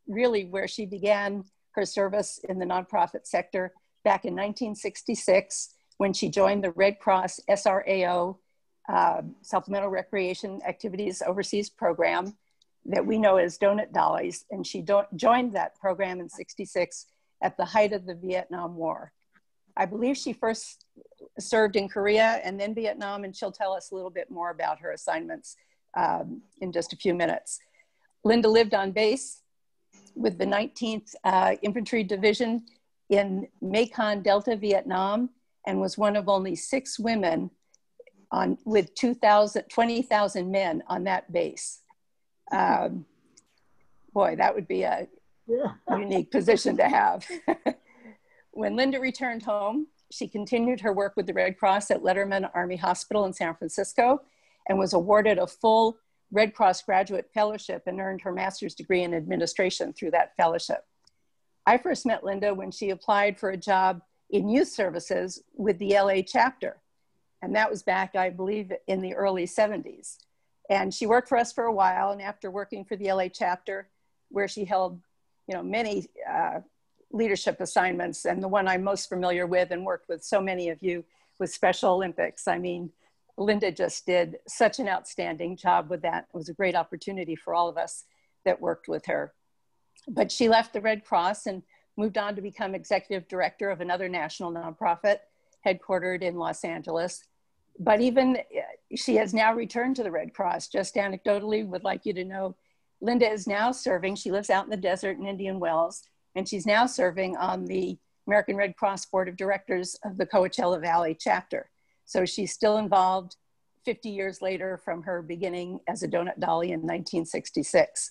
really where she began her service in the nonprofit sector back in 1966, when she joined the Red Cross SRAO, Supplemental Recreation Activities Overseas Program, that we know as Donut Dollies. And she joined that program in '66 at the height of the Vietnam War. I believe she first served in Korea and then Vietnam, and she'll tell us a little bit more about her assignments in just a few minutes. Linda lived on base with the 19th Infantry Division in Mekong Delta, Vietnam, and was one of only 6 women with 20,000 men on that base. Boy, that would be a unique position to have. When Linda returned home, she continued her work with the Red Cross at Letterman Army Hospital in San Francisco and was awarded a full Red Cross graduate fellowship and earned her master's degree in administration through that fellowship. I first met Linda when she applied for a job in youth services with the LA chapter. And that was back, I believe, in the early 70s. And she worked for us for a while. And after working for the LA chapter, where she held, many leadership assignments, and the one I'm most familiar with and worked with so many of you was Special Olympics. I mean, Linda just did such an outstanding job with that. It was a great opportunity for all of us that worked with her. But she left the Red Cross and moved on to become executive director of another national nonprofit headquartered in Los Angeles. But even she has now returned to the Red Cross. Just anecdotally, would like you to know, Linda is now serving, she lives out in the desert in Indian Wells, and she's now serving on the American Red Cross Board of Directors of the Coachella Valley chapter. So she's still involved 50 years later from her beginning as a donut dolly in 1966.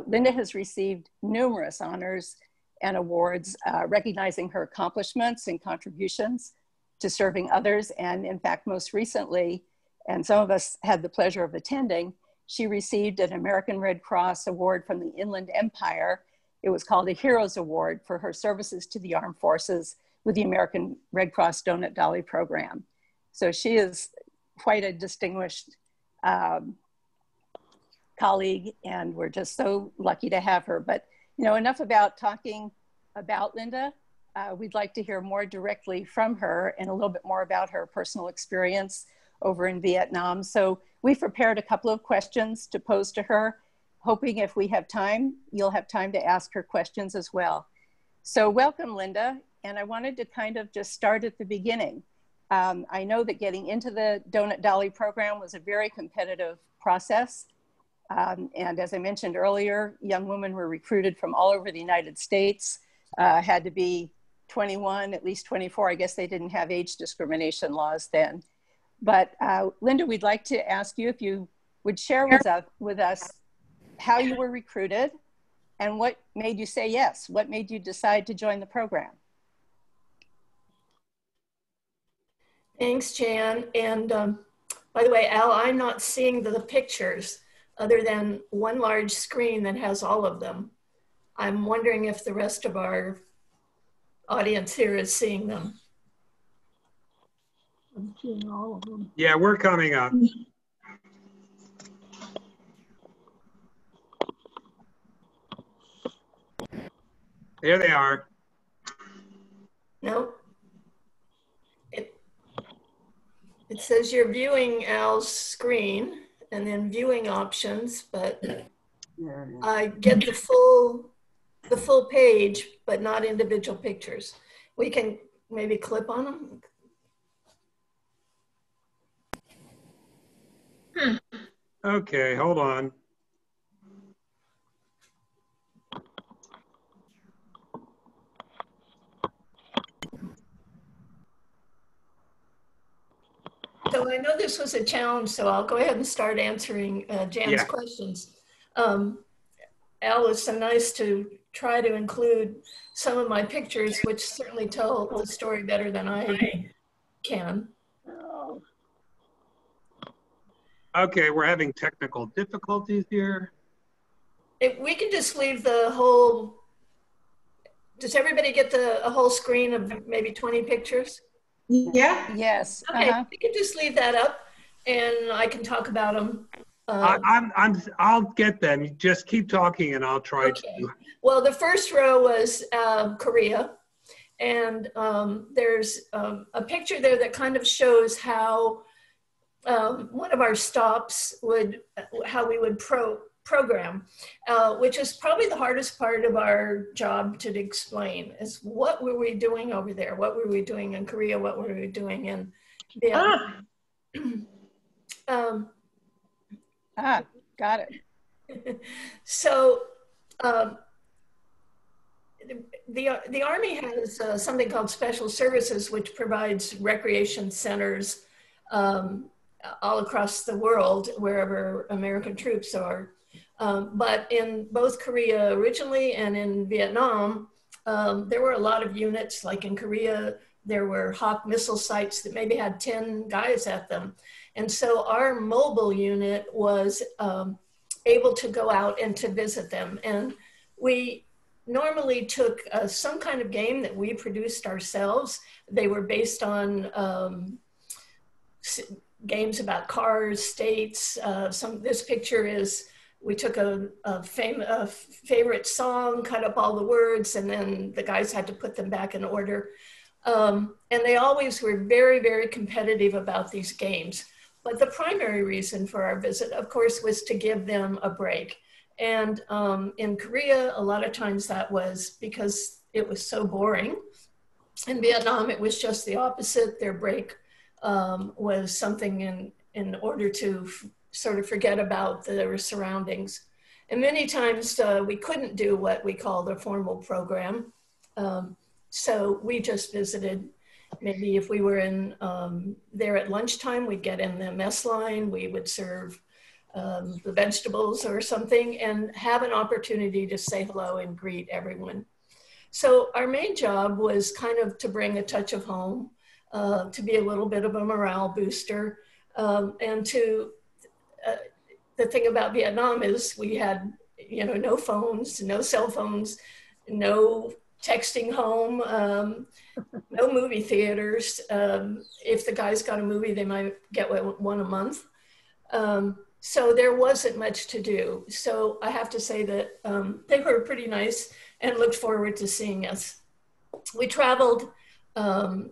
Linda has received numerous honors and awards recognizing her accomplishments and contributions to serving others. And in fact, most recently, and some of us had the pleasure of attending, she received an American Red Cross Award from the Inland Empire. It was called a Heroes Award for her services to the armed forces with the American Red Cross Donut Dolly program. So she is quite a distinguished colleague, and we're just so lucky to have her. But you know, enough about talking about Linda. We'd like to hear more directly from her and a little bit more about her personal experience over in Vietnam. So we've prepared a couple of questions to pose to her, hoping if we have time, you'll have time to ask her questions as well. So welcome, Linda. And I wanted to kind of just start at the beginning. I know that getting into the Donut Dolly program was a very competitive process. And as I mentioned earlier, young women were recruited from all over the United States, had to be 21, at least 24. I guess they didn't have age discrimination laws then. But Linda, we'd like to ask you if you would share with us how you were recruited and what made you say yes? What made you decide to join the program? Thanks, Jan. And by the way, Al, I'm not seeing the pictures other than one large screen that has all of them. I'm wondering if the rest of our audience here is seeing them. I'm seeing all of them. Yeah, we're coming up. There they are. Nope. It says you're viewing Al's screen and then viewing options, but I get the full page, but not individual pictures. We can maybe clip on them. Okay, hold on. So I know this was a challenge, so I'll go ahead and start answering Jan's questions. Al, it's so nice to try to include some of my pictures, which certainly tell the story better than I can. Okay, we're having technical difficulties here. If we can just leave the whole, does everybody get a whole screen of maybe 20 pictures? Yeah. Yes. Okay, we can just leave that up and I can talk about them. I'll get them. Just keep talking and I'll try to. Well, the first row was Korea. And there's a picture there that kind of shows how one of our stops how we would program, which is probably the hardest part of our job to explain, is what were we doing over there? What were we doing in Korea? What were we doing in Vietnam? Got it. So the Army has something called Special Services, which provides recreation centers all across the world, wherever American troops are. But in both Korea originally and in Vietnam, there were a lot of units. Like in Korea, there were Hawk missile sites that maybe had 10 guys at them. And so our mobile unit was able to go out and to visit them. And we normally took some kind of game that we produced ourselves. They were based on games about cars, states. This picture is, we took a favorite song, cut up all the words, and then the guys had to put them back in order. And they always were very, very competitive about these games. But the primary reason for our visit, of course, was to give them a break. And in Korea, a lot of times that was because it was so boring. In Vietnam, it was just the opposite. Their break was something in order to sort of forget about their surroundings. And many times we couldn't do what we called a formal program. So we just visited. Maybe if we were in there at lunchtime, we'd get in the mess line, we would serve the vegetables or something and have an opportunity to say hello and greet everyone. So our main job was kind of to bring a touch of home, to be a little bit of a morale booster. And to, the thing about Vietnam is we had, you know, no phones, no cell phones, no texting home, no movie theaters. If the guys got a movie, they might get one a month. So there wasn't much to do. So I have to say that they were pretty nice and looked forward to seeing us. We traveled, the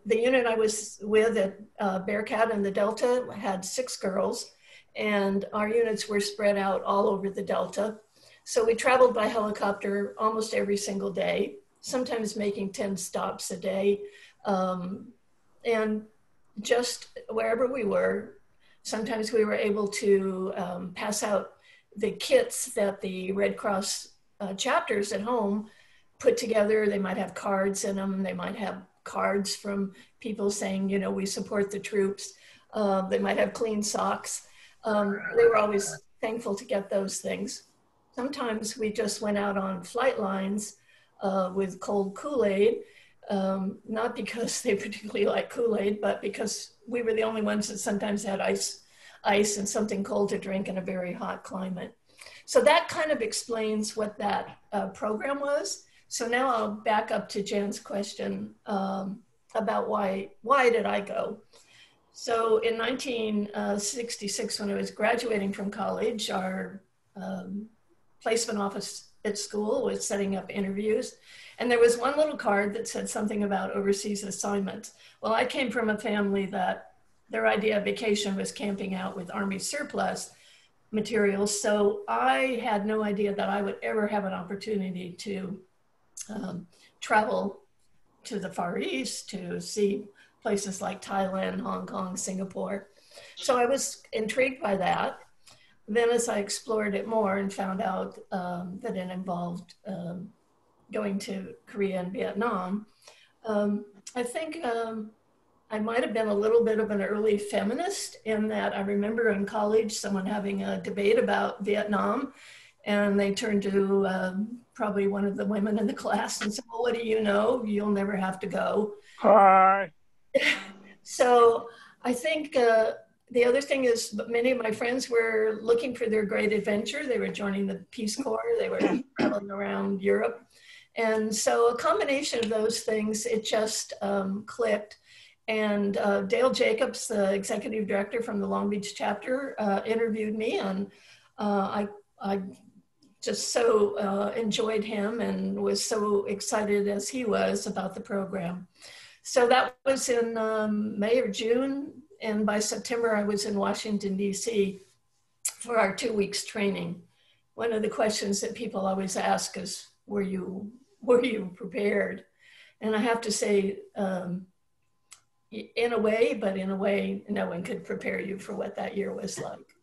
unit I was with at Bearcat in the Delta had 6 girls, and our units were spread out all over the Delta. So we traveled by helicopter almost every single day, sometimes making 10 stops a day. And just wherever we were, sometimes we were able to pass out the kits that the Red Cross chapters at home put together. They might have cards in them. They might have cards from people saying, you know, we support the troops. They might have clean socks. They were always thankful to get those things. Sometimes we just went out on flight lines with cold Kool-Aid, not because they particularly like Kool-Aid, but because we were the only ones that sometimes had ice and something cold to drink in a very hot climate. So that kind of explains what that program was. So now I'll back up to Jan's question about why did I go? So in 1966, when I was graduating from college, our placement office at school was setting up interviews. And there was one little card that said something about overseas assignments. Well, I came from a family that their idea of vacation was camping out with Army surplus materials. So I had no idea that I would ever have an opportunity to travel to the Far East to see places like Thailand, Hong Kong, Singapore. So I was intrigued by that. Then as I explored it more and found out that it involved going to Korea and Vietnam, I think I might have been a little bit of an early feminist in that I remember in college someone having a debate about Vietnam, and they turned to probably one of the women in the class and said, well, what do you know? You'll never have to go. Hi. So I think the other thing is many of my friends were looking for their great adventure. They were joining the Peace Corps. They were traveling around Europe. And so a combination of those things, it just clicked. And Dale Jacobs, the executive director from the Long Beach chapter, interviewed me, and I just so enjoyed him and was so excited as he was about the program. So that was in May or June, and by September I was in Washington, D.C. for our 2 weeks training. One of the questions that people always ask is, were you prepared? And I have to say, in a way, but in a way, no one could prepare you for what that year was like.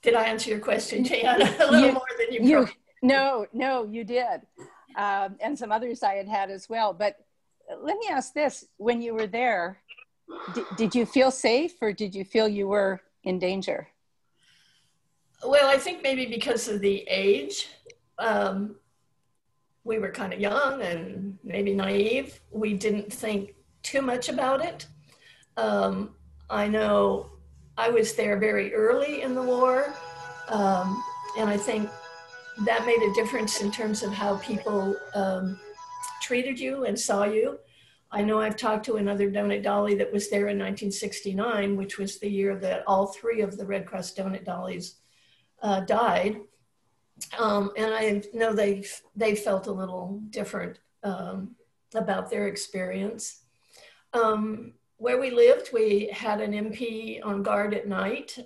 Did I answer your question, Jan? A little more than you No, you did. And some others I had as well. But let me ask this, when you were there, did you feel safe or did you feel you were in danger? Well, I think maybe because of the age, we were kind of young and maybe naive. We didn't think too much about it. I know I was there very early in the war, and I think that made a difference in terms of how people treated you and saw you. I know I've talked to another donut dolly that was there in 1969, which was the year that all 3 of the Red Cross donut dollies died. And I know they felt a little different about their experience. Where we lived, we had an MP on guard at night,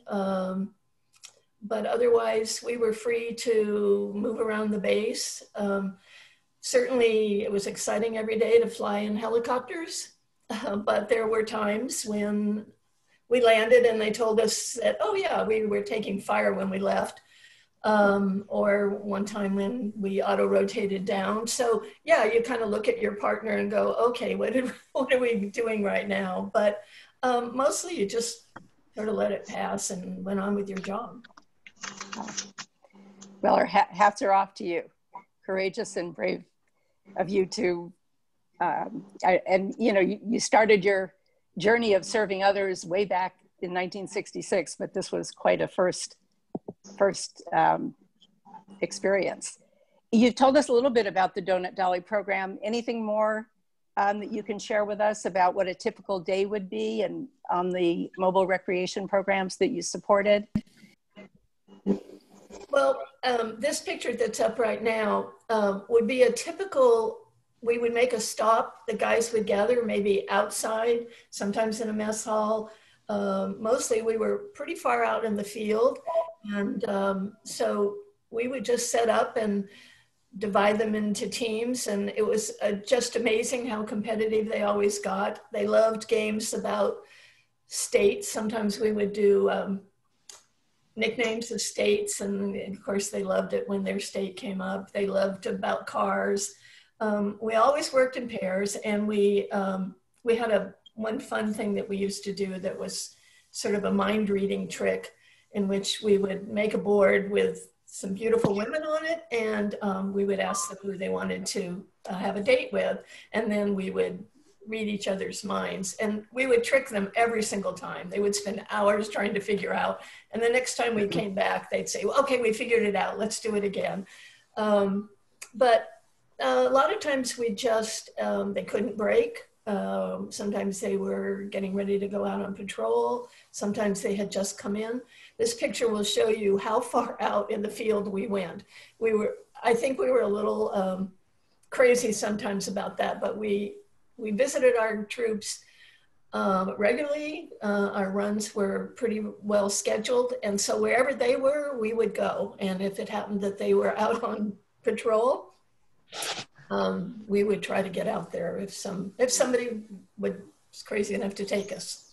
but otherwise we were free to move around the base. Certainly it was exciting every day to fly in helicopters, but there were times when we landed and they told us that, oh yeah, we were taking fire when we left. Or one time when we auto-rotated down. So yeah, you kind of look at your partner and go, okay, what are we doing right now? But mostly you just sort of let it pass and went on with your job. Well, our hats are off to you. Courageous and brave of you to, and you know, you started your journey of serving others way back in 1966, but this was quite a first experience. You told us a little bit about the Donut Dolly program. Anything more that you can share with us about what a typical day would be and on the mobile recreation programs that you supported? Well, this picture that's up right now would be a typical, we would make a stop, the guys would gather maybe outside, sometimes in a mess hall. Mostly we were pretty far out in the field, and so we would just set up and divide them into teams, and it was just amazing how competitive they always got. They loved games about states. Sometimes we would do nicknames of states, and of course they loved it when their state came up. They loved about cars. We always worked in pairs, and we had one fun thing that we used to do that was sort of a mind reading trick, in which we would make a board with some beautiful women on it, and we would ask them who they wanted to have a date with, and then we would read each other's minds, and we would trick them every single time. They would spend hours trying to figure out, and the next time we came back, they'd say, well, okay, we figured it out, let's do it again. But a lot of times we just, they couldn't break. Sometimes they were getting ready to go out on patrol. Sometimes they had just come in. This picture will show you how far out in the field we went. I think we were a little crazy sometimes about that, but we visited our troops regularly. Our runs were pretty well scheduled, and so wherever they were, we would go. And if it happened that they were out on patrol, we would try to get out there if somebody was crazy enough to take us.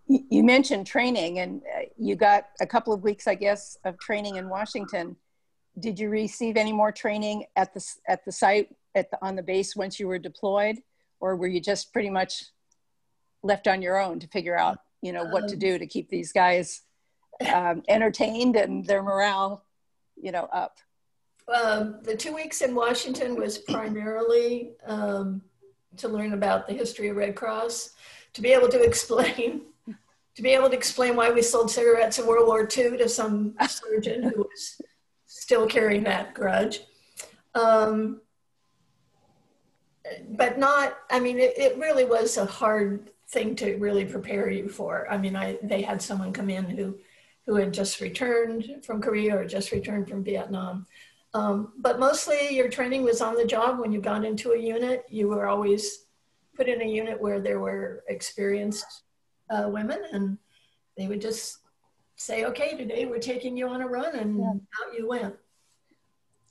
You mentioned training, and you got a couple of weeks, I guess, of training in Washington. Did you receive any more training at the site on the base once you were deployed, or were you just pretty much left on your own to figure out, you know, what to do to keep these guys entertained and their morale, you know, up? The 2 weeks in Washington was primarily to learn about the history of Red Cross, to be able to explain why we sold cigarettes in World War II to some surgeon who was still carrying that grudge. But not, I mean, it really was a hard thing to really prepare you for. I mean, they had someone come in who had just returned from Korea or just returned from Vietnam. But mostly your training was on the job. When you got into a unit, you were always put in a unit where there were experienced women, and they would just say, okay, today we're taking you on a run, and out you went.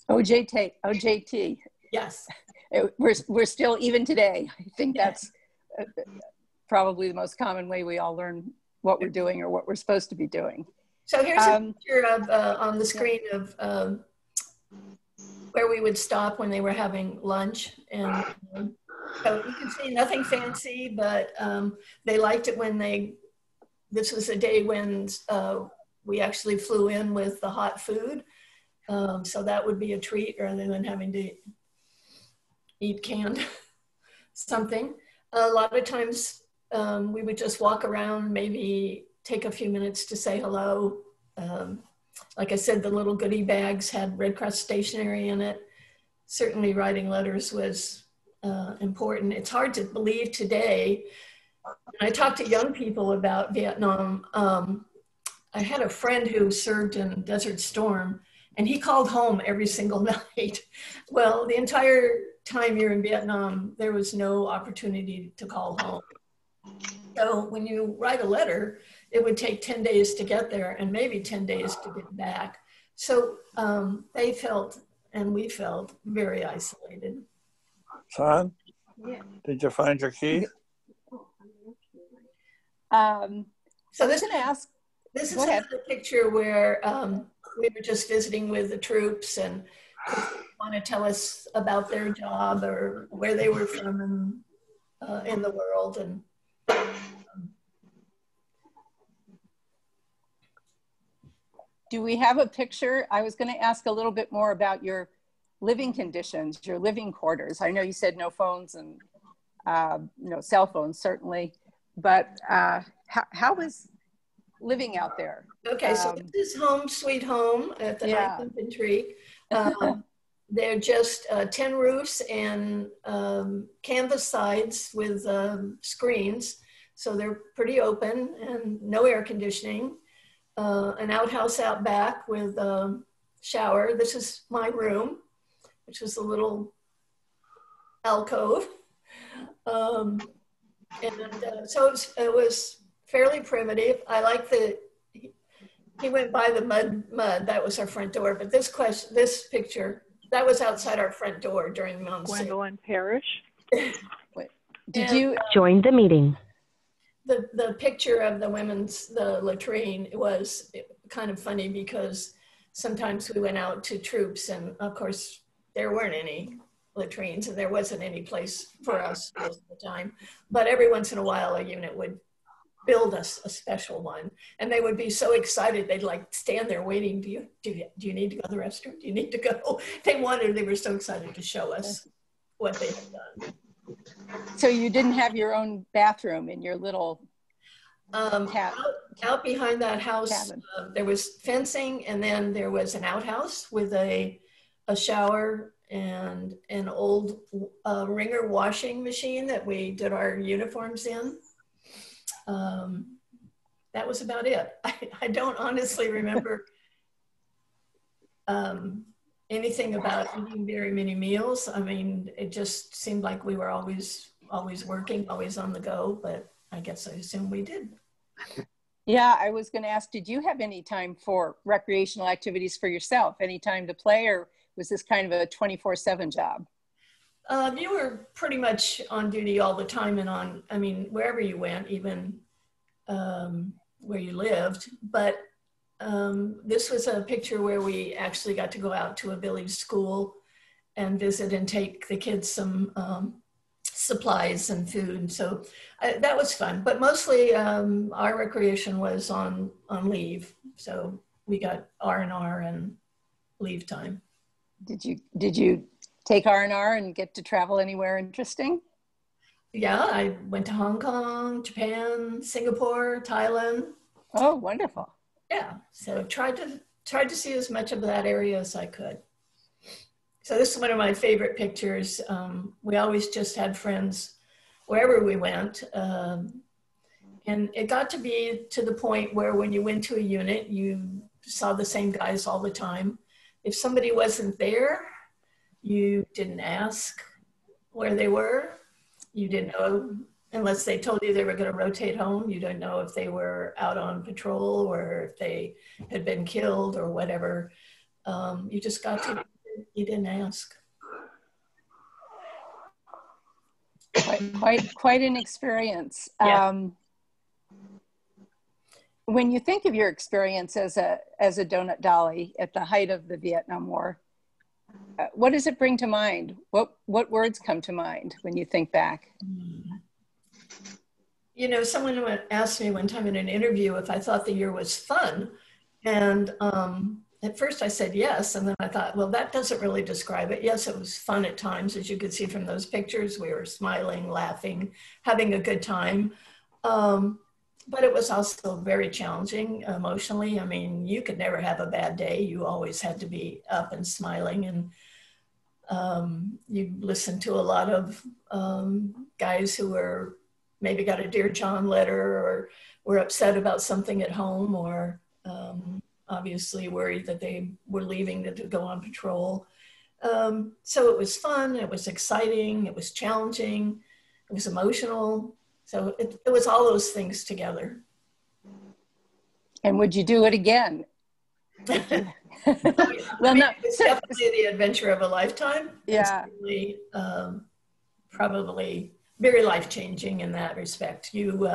OJT. Yes. We're still, even today, I think that's probably the most common way we all learn what we're doing or what we're supposed to be doing. So here's a picture of, on the screen of where we would stop when they were having lunch. And so you can see nothing fancy, but they liked it when this was a day when we actually flew in with the hot food. So that would be a treat rather than having to eat canned something. A lot of times we would just walk around, maybe take a few minutes to say hello. Like I said, the little goodie bags had Red Cross stationery in it. Certainly writing letters was important. It's hard to believe today. When I talk to young people about Vietnam, I had a friend who served in Desert Storm, and he called home every single night. Well, the entire time you're in Vietnam, there was no opportunity to call home. So when you write a letter, it would take 10 days to get there and maybe 10 days to get back. So they felt, and we felt, very isolated. Son, yeah. Did you find your key? So this is another picture where we were just visiting with the troops and want to tell us about their job or where they were from in the world. And do we have a picture? I was going to ask a little bit more about your living conditions, your living quarters. I know you said no phones and no cell phones, certainly, but how was living out there? Okay, so this is Home Sweet Home at the 9th Infantry. They're just 10 roofs and canvas sides with screens. So they're pretty open and no air conditioning. An outhouse out back with a shower. This is my room, which is a little alcove. So it was fairly primitive. I like he went by the mud, that was our front door. But this picture, that was outside our front door during Mount Gwendolyn Parrish. Did you join the meeting? The picture of the latrine was kind of funny because sometimes we went out to troops and of course there weren't any latrines and there wasn't any place for us most of the time. But every once in a while a unit would build us a special one and they would be so excited they'd like stand there waiting. Do you need to go to the restroom? Do you need to go? They were so excited to show us what they had done. So you didn't have your own bathroom in your little out behind that house, there was fencing and then there was an outhouse with a shower and an old Ringer washing machine that we did our uniforms in. That was about it. I don't honestly remember anything about eating very many meals. I mean, it just seemed like we were always working, always on the go, but I guess I assume we did. Yeah, I was going to ask, did you have any time for recreational activities for yourself? Any time to play, or was this kind of a 24/7 job? You were pretty much on duty all the time and wherever you went, even where you lived. But this was a picture where we actually got to go out to a village school and visit and take the kids some supplies and food. So that was fun, but mostly our recreation was on leave. So we got R&R and leave time. Did you take R&R and get to travel anywhere interesting? Yeah, I went to Hong Kong, Japan, Singapore, Thailand. Oh, wonderful. Yeah, so tried to see as much of that area as I could. So this is one of my favorite pictures. We always just had friends wherever we went. And it got to be to the point where when you went to a unit, you saw the same guys all the time. If somebody wasn't there, you didn't ask where they were. You didn't know, unless they told you they were going to rotate home. You don't know if they were out on patrol or if they had been killed or whatever. You just got to, you didn't ask. Quite an experience. Yeah. When you think of your experience as a donut dolly at the height of the Vietnam War, what does it bring to mind? What words come to mind when you think back? You know, someone asked me one time in an interview if I thought the year was fun. And at first I said yes. And then I thought, well, that doesn't really describe it. Yes, it was fun at times. As you could see from those pictures, we were smiling, laughing, having a good time. But it was also very challenging emotionally. I mean, you could never have a bad day. You always had to be up and smiling. And you listened to a lot of guys who were maybe got a Dear John letter or were upset about something at home or obviously worried that they were leaving to go on patrol. So it was fun, it was exciting, it was challenging, it was emotional. So it was all those things together. And would you do it again? Well, no, it's definitely the adventure of a lifetime. Yeah. Probably very life-changing in that respect. You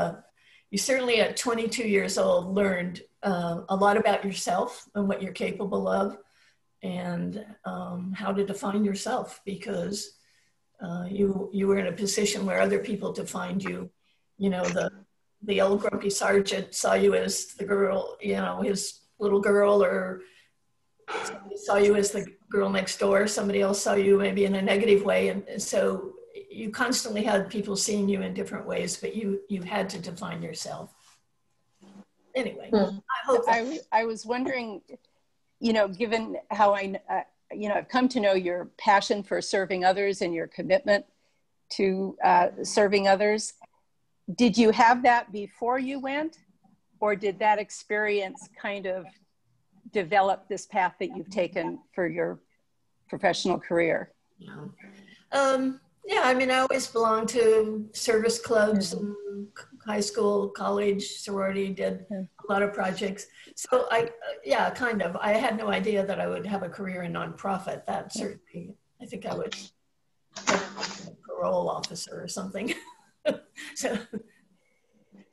certainly at 22 years old learned a lot about yourself and what you're capable of, and how to define yourself, because you were in a position where other people defined you. You know, the old grumpy sergeant saw you as the girl, you know, his little girl, or somebody saw you as the girl next door. Somebody else saw you maybe in a negative way, and so you constantly had people seeing you in different ways, but you had to define yourself. Anyway, I hope I was wondering, you know, given how you know, I've come to know your passion for serving others and your commitment to serving others. Did you have that before you went, or did that experience kind of develop this path that you've taken for your professional career? Yeah, I mean, I always belonged to service clubs, and high school, college, sorority, did a lot of projects. So yeah, kind of. I had no idea that I would have a career in nonprofit. That certainly, I think I would be a parole officer or something. so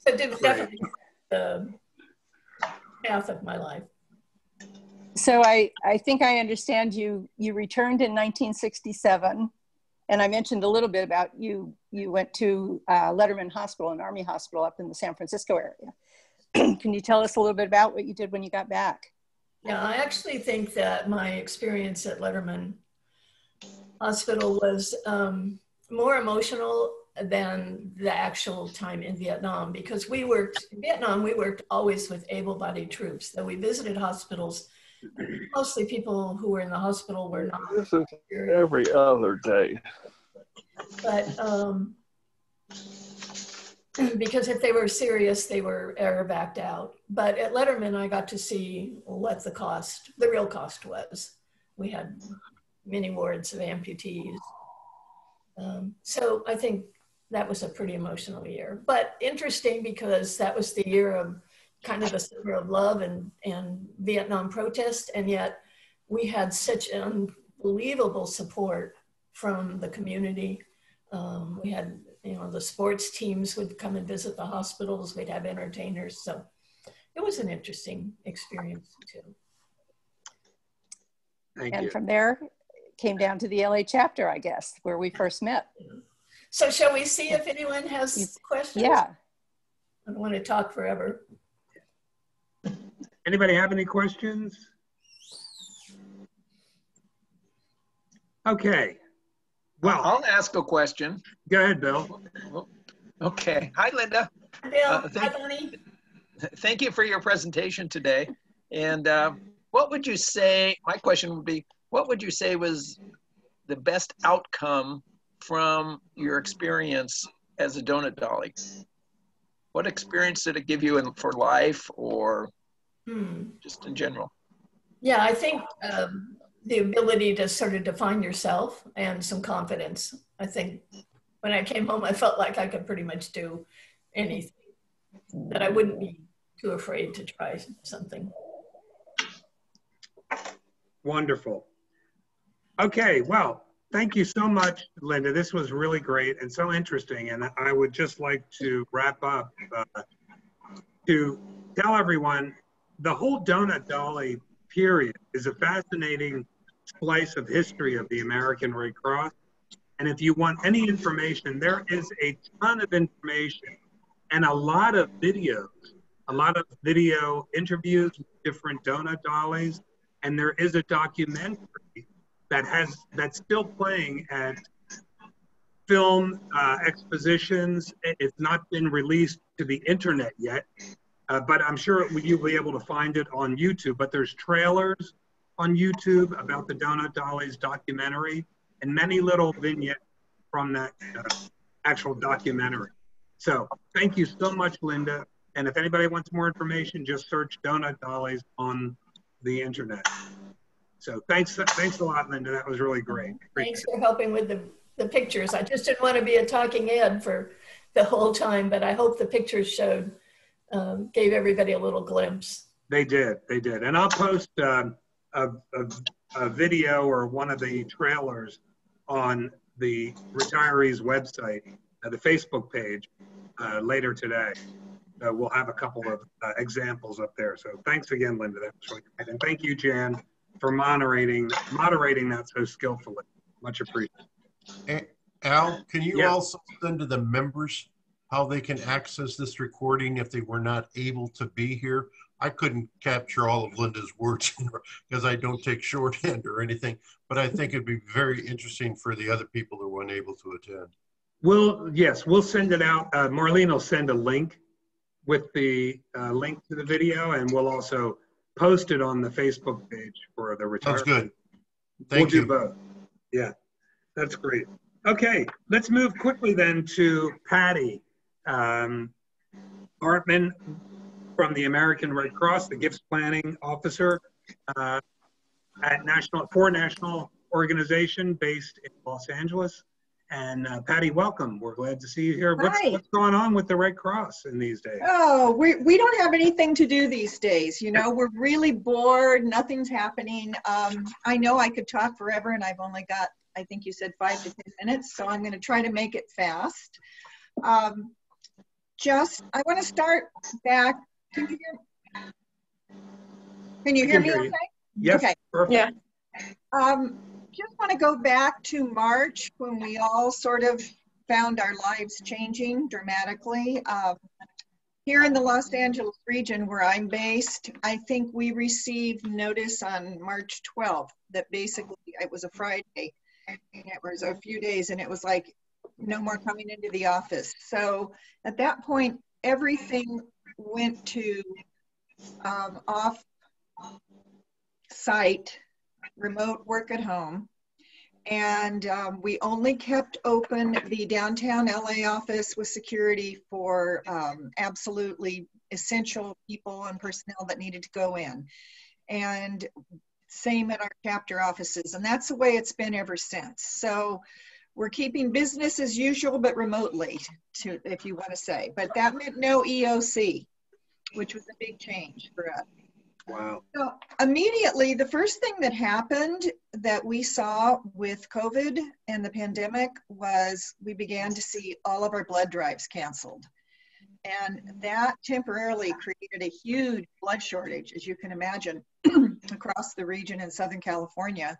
definitely the path of my life. So I think I understand you returned in 1967. And I mentioned a little bit about you went to Letterman Hospital, an Army hospital up in the San Francisco area. Can you tell us a little bit about what you did when you got back? Yeah, I actually think that my experience at Letterman Hospital was more emotional than the actual time in Vietnam, because in Vietnam, we worked always with able-bodied troops. So we visited hospitals. Mostly people who were in the hospital were not. This is every other day. But because if they were serious, they were air-backed out. But at Letterman, I got to see what the real cost was. We had many wards of amputees. So I think that was a pretty emotional year. But interesting, because that was the year of kind of the summer of love and Vietnam protest, and yet we had such unbelievable support from the community. We had, you know, the sports teams would come and visit the hospitals. We'd have entertainers. So it was an interesting experience too. Thank and you. From there, came down to the LA chapter, I guess, where we first met. So shall we see if anyone has questions? Yeah. I don't want to talk forever. Anybody have any questions? Okay. Well, I'll ask a question. Go ahead, Bill. Okay. Hi, Linda. Bill, hi, Bonnie. Thank you for your presentation today. And what would you say, my question would be, what would you say was the best outcome from your experience as a donut dolly? What experience did it give you for life, or just in general? Yeah, I think the ability to sort of define yourself and some confidence. I think when I came home, I felt like I could pretty much do anything, that I wouldn't be too afraid to try something. Wonderful. Okay, well, thank you so much, Linda. This was really great and so interesting. And I would just like to wrap up to tell everyone the whole Donut Dolly period is a fascinating slice of history of the American Red Cross. And if you want any information, there is a ton of information and a lot of videos, a lot of video interviews with different donut dollies. And there is a documentary that's still playing at film expositions. It's not been released to the internet yet, but I'm sure you'll be able to find it on YouTube. But there's trailers on YouTube about the Donut Dollies documentary and many little vignettes from that actual documentary. So thank you so much, Linda. And if anybody wants more information, just search Donut Dollies on the internet. So thanks a lot, Linda. That was really great. Thanks for helping with the pictures. I just didn't want to be a talking head for the whole time, but I hope the pictures showed, gave everybody a little glimpse. They did, and I'll post a video or one of the trailers on the Retiree's website, the Facebook page, later today. We'll have a couple of examples up there. So thanks again, Linda. That was really great. And thank you, Jan, for moderating that so skillfully. Much appreciated. Al, can you also send to the members how they can access this recording if they were not able to be here? I couldn't capture all of Linda's words because I don't take shorthand or anything, but I think it'd be very interesting for the other people who weren't able to attend. We'll send it out. Marlene will send a link with the link to the video, and we'll also post it on the Facebook page for the retiree. That's good. Thank you. We'll do both. Yeah, that's great. Okay, let's move quickly then to Patty Hartman from the American Red Cross, the Gifts Planning Officer at National Organization based in Los Angeles. And Patty, welcome. We're glad to see you here. What's going on with the Red Cross in these days? Oh, we don't have anything to do these days. You know, we're really bored. Nothing's happening. I know I could talk forever, and I've only got, I think you said 5 to 10 minutes, so I'm going to try to make it fast. I want to start back. Can you hear me okay? Yes, okay. Perfect. Yeah. Just want to go back to March when we all sort of found our lives changing dramatically. Here in the Los Angeles region where I'm based, I think we received notice on March 12th that basically it was a Friday and it was a few days and it was like no more coming into the office. So at that point, everything went to off-site remote work at home. And we only kept open the downtown LA office with security for absolutely essential people and personnel that needed to go in. And same at our chapter offices. And that's the way it's been ever since. So we're keeping business as usual, but remotely, if you want to say. But that meant no EOC, which was a big change for us. Wow. So immediately, the first thing that happened that we saw with COVID and the pandemic was we began to see all of our blood drives canceled. And that temporarily created a huge blood shortage, as you can imagine, across the region in Southern California.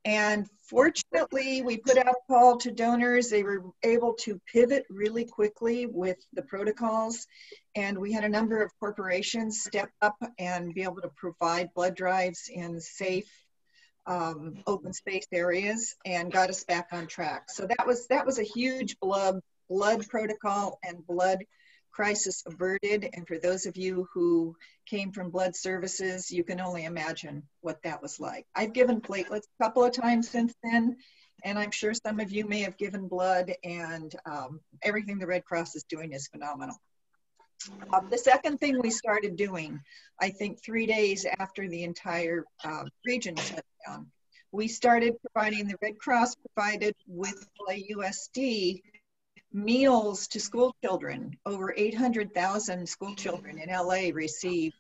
And fortunately, we put out a call to donors. They were able to pivot really quickly with the protocols. And we had a number of corporations step up and be able to provide blood drives in safe, open space areas and got us back on track. So that was a huge blood protocol and blood crisis averted. And for those of you who came from blood services, you can only imagine what that was like. I've given platelets a couple of times since then, and I'm sure some of you may have given blood, and everything the Red Cross is doing is phenomenal. The second thing we started doing, I think 3 days after the entire region shut down, we started providing, the Red Cross provided with LAUSD meals to school children. Over 800,000 school children in LA receive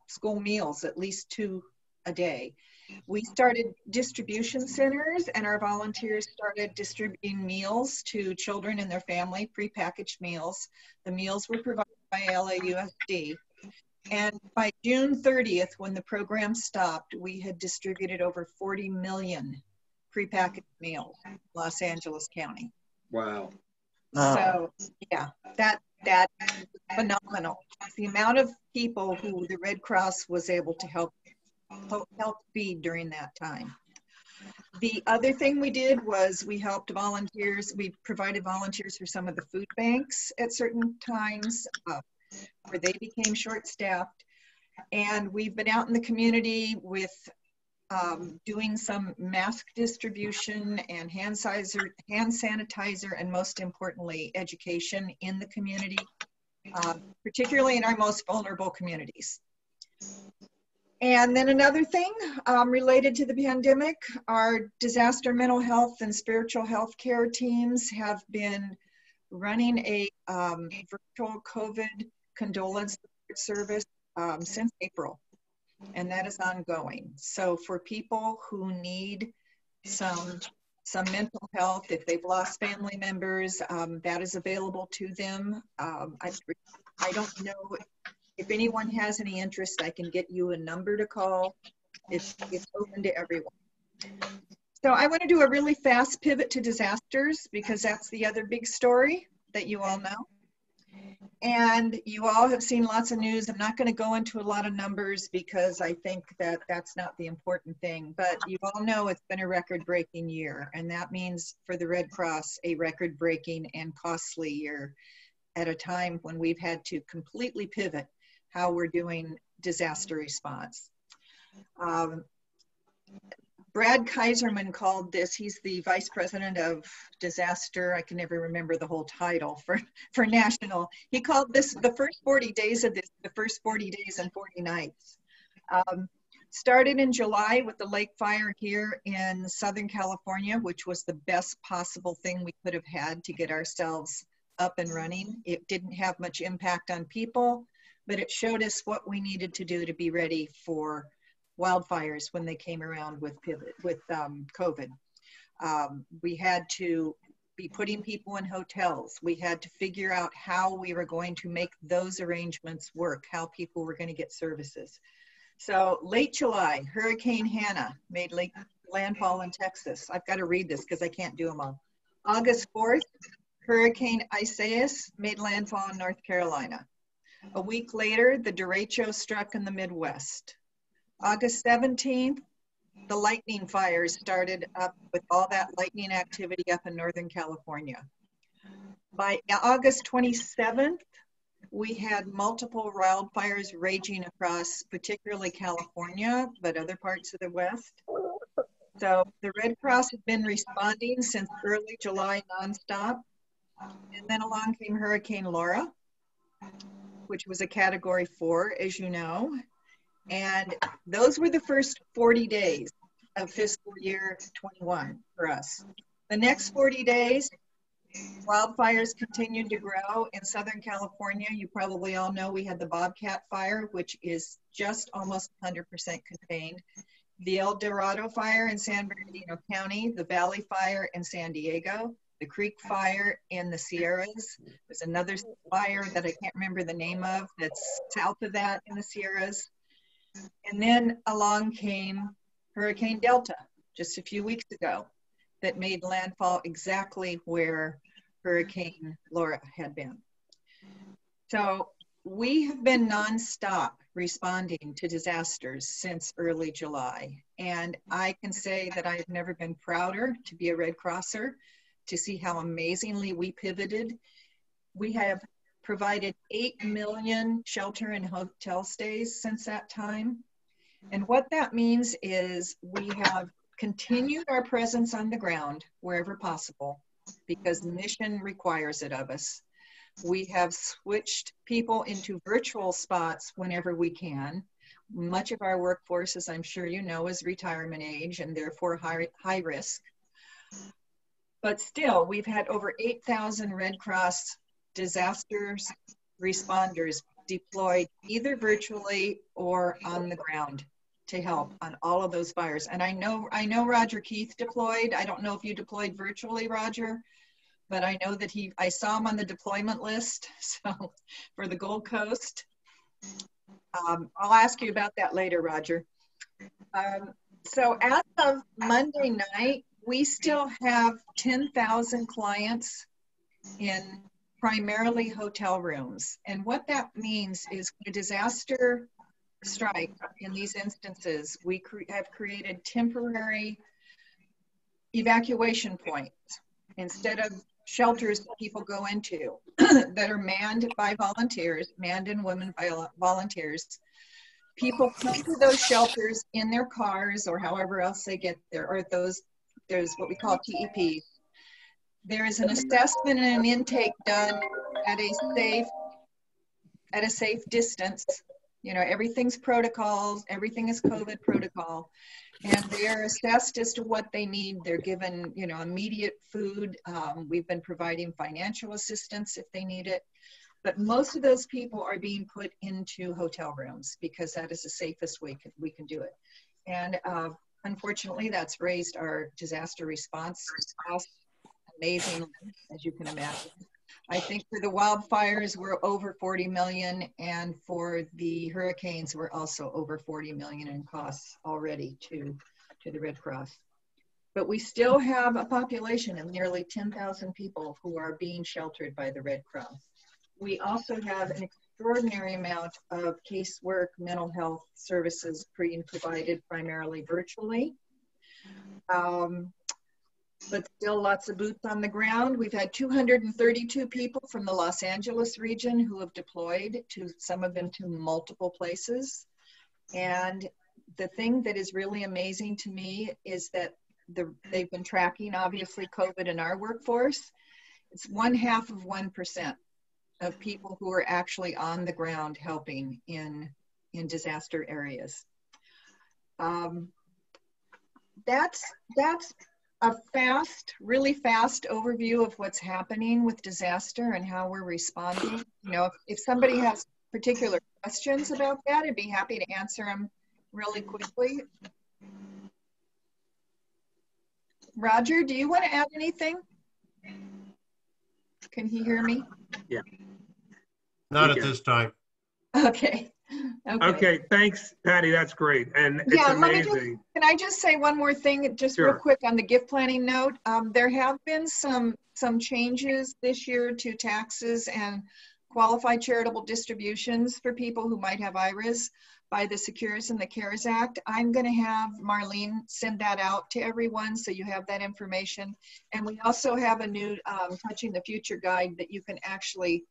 school meals, at least 2 a day. We started distribution centers, and our volunteers started distributing meals to children and their family, prepackaged meals. The meals were provided by LAUSD. And by June 30th, when the program stopped, we had distributed over 40 million prepackaged meals in Los Angeles County. Wow. So yeah, that is phenomenal. The amount of people who the Red Cross was able to help feed during that time. The other thing we did was we helped volunteers. We provided volunteers for some of the food banks at certain times where they became short-staffed. And we've been out in the community with doing some mask distribution and hand sanitizer, and most importantly, education in the community, particularly in our most vulnerable communities. And then another thing related to the pandemic, our disaster mental health and spiritual health care teams have been running a virtual COVID condolence service since April, and that is ongoing. So for people who need some mental health, if they've lost family members, that is available to them. I don't know if anyone has any interest. I can get you a number to call. It's open to everyone. So I want to do a really fast pivot to disasters, because that's the other big story that you all know. And you all have seen lots of news. I'm not going to go into a lot of numbers because I think that that's not the important thing. But you all know it's been a record-breaking year. And that means for the Red Cross, a record-breaking and costly year at a time when we've had to completely pivot how we're doing disaster response. Brad Kaiserman called this, he's the vice president of disaster, I can never remember the whole title for national. He called this the first 40 days of this, the first 40 days and 40 nights. Started in July with the lake fire here in Southern California, which was the best possible thing we could have had to get ourselves up and running. It didn't have much impact on people, but it showed us what we needed to do to be ready for wildfires when they came around with COVID. We had to be putting people in hotels. We had to figure out how we were going to make those arrangements work, how people were going to get services. So late July, Hurricane Hannah made landfall in Texas. I've got to read this because I can't do them all. August 4th, Hurricane Isaias made landfall in North Carolina. A week later, the derecho struck in the Midwest. August 17th, the lightning fires started up with all that lightning activity up in Northern California. By August 27th, we had multiple wildfires raging across particularly California, but other parts of the West. So the Red Cross had been responding since early July nonstop. And then along came Hurricane Laura, which was a Category 4, as you know. And those were the first 40 days of fiscal year 21 for us. The next 40 days, wildfires continued to grow in Southern California. You probably all know we had the Bobcat fire, which is just almost 100% contained. The El Dorado fire in San Bernardino County, the Valley fire in San Diego, the Creek fire in the Sierras. There's another fire that I can't remember the name of that's south of that in the Sierras. And then along came Hurricane Delta just a few weeks ago that made landfall exactly where Hurricane Laura had been. So we have been nonstop responding to disasters since early July. And I can say that I've never been prouder to be a Red Crosser, to see how amazingly we pivoted. We have provided 8 million shelter and hotel stays since that time. And what that means is we have continued our presence on the ground wherever possible because the mission requires it of us. We have switched people into virtual spots whenever we can. Much of our workforce, as I'm sure you know, is retirement age and therefore high risk. But still, we've had over 8,000 Red Cross disasters responders deployed either virtually or on the ground to help on all of those fires. And I know Roger Keith deployed. I don't know if you deployed virtually, Roger, but I know that I saw him on the deployment list. So for the Gold Coast, I'll ask you about that later, Roger. So as of Monday night, we still have 10,000 clients in primarily hotel rooms. And what that means is when a disaster strike in these instances, we have created temporary evacuation points instead of shelters that people go into that are manned by volunteers, manned and women by volunteers. People come to those shelters in their cars or however else they get there, or there's what we call TEPs. There is an assessment and an intake done at a safe distance. You know, everything's protocols, everything is COVID protocol. And they're assessed as to what they need. They're given, you know, immediate food. We've been providing financial assistance if they need it. But most of those people are being put into hotel rooms because that is the safest way we can do it. And unfortunately, that's raised our disaster response costs amazingly, as you can imagine. I think for the wildfires, we're over 40 million, and for the hurricanes, we're also over 40 million in costs already to the Red Cross. But we still have a population of nearly 10,000 people who are being sheltered by the Red Cross. We also have an extraordinary amount of casework, mental health services being provided primarily virtually. But still lots of boots on the ground. We've had 232 people from the Los Angeles region who have deployed, to some of them to multiple places. And the thing that is really amazing to me is that they've been tracking, obviously, COVID in our workforce. It's 0.5% of people who are actually on the ground helping in disaster areas. That's a really fast overview of what's happening with disaster and how we're responding. You know, if somebody has particular questions about that, I'd be happy to answer them really quickly. Roger, do you want to add anything? Can he hear me? Yeah. Not at this time. Okay. Okay, thanks, Patty. That's great. And it's amazing. Can I just say one more thing, just real quick on the gift planning note? There have been some changes this year to taxes and qualified charitable distributions for people who might have IRAs by the Secures and the CARES Act. I'm going to have Marlene send that out to everyone so you have that information. And we also have a new Touching the Future guide that you can actually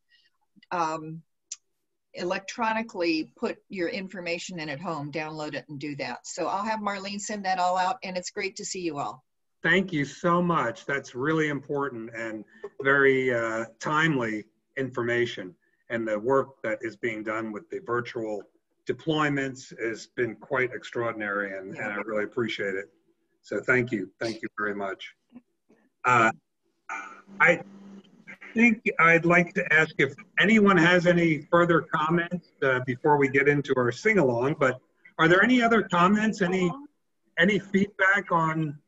electronically put your information in at home, download it and do that. So I'll have Marlene send that all out, and it's great to see you all. Thank you so much. That's really important and very timely information. And the work that is being done with the virtual deployments has been quite extraordinary, and I really appreciate it. So thank you very much. I think I'd like to ask if anyone has any further comments before we get into our sing-along, but are there any other comments, any feedback on?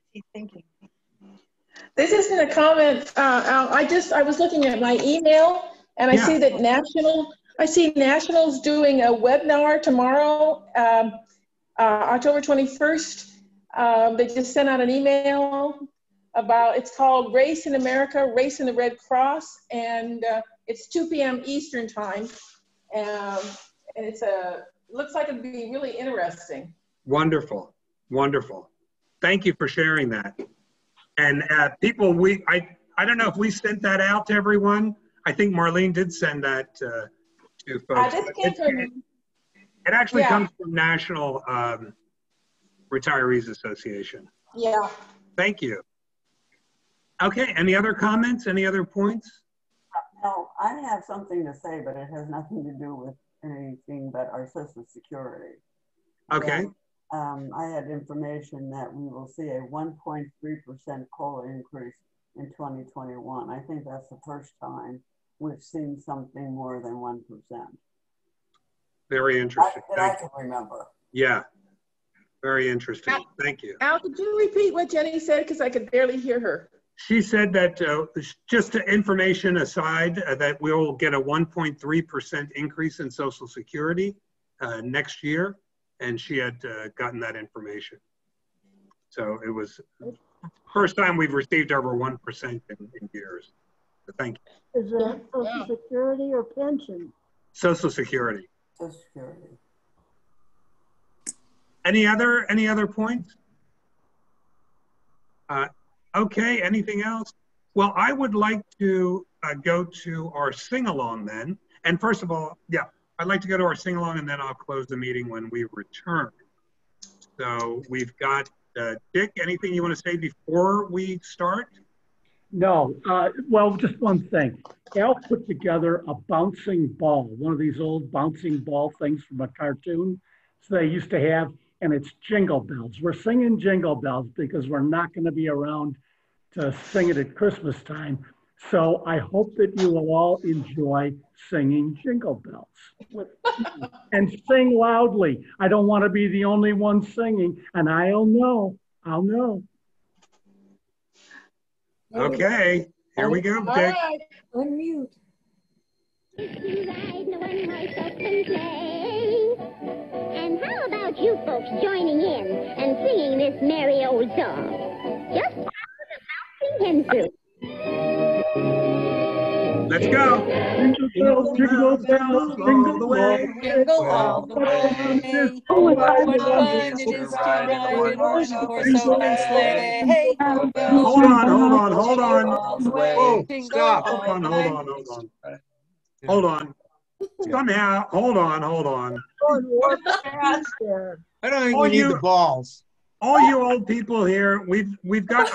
This isn't a comment, Al. I was looking at my email and I see that National's doing a webinar tomorrow, October 21st. They just sent out an email about, it's called Race in America, Race in the Red Cross, and it's 2 p.m. Eastern time, and it's looks like it'd be really interesting. Wonderful, wonderful. Thank you for sharing that. And people, I don't know if we sent that out to everyone. I think Marlene did send that to folks. It actually comes from National Retirees Association. Yeah. Thank you. Okay, any other comments, any other points? No, I have something to say, but it has nothing to do with anything but our Social Security. Okay. I had information that we will see a 1.3% COLA increase in 2021. I think that's the first time we've seen something more than 1%. Very interesting. That I can remember. Yeah, very interesting. Thank you. Al, could you repeat what Jenny said? Because I could barely hear her. She said that just information aside, that we'll get a 1.3% increase in Social Security next year, and she had gotten that information. So it was first time we've received over 1% in years. So thank you. Is it Social Security or pension? Social Security. Social Security. Any other points? Okay, anything else? Well, I would like to go to our sing-along then. And first of all, I'd like to go to our sing-along, and then I'll close the meeting when we return. So we've got Dick, anything you want to say before we start? No, well, just one thing. Al put together a bouncing ball, one of these old bouncing ball things from a cartoon. So they used to have, and it's Jingle Bells. We're singing Jingle Bells because we're not going to be around to sing it at Christmas time. So I hope that you will all enjoy singing Jingle Bells and sing loudly. I don't want to be the only one singing, and I'll know. Okay, here we go, Dick. Right. Unmute. And how about you folks joining in and singing this merry old song? Just follow the bouncing hen suit. Let's go. Jingle bells, jingle the way. Jingle all the way. Oh, what fun it is to ride in a one-horse open sleigh. Hey, hold on. Whoa, stop. Hold on. Somehow, hold on. I don't think we need the balls. All you old people here, we've got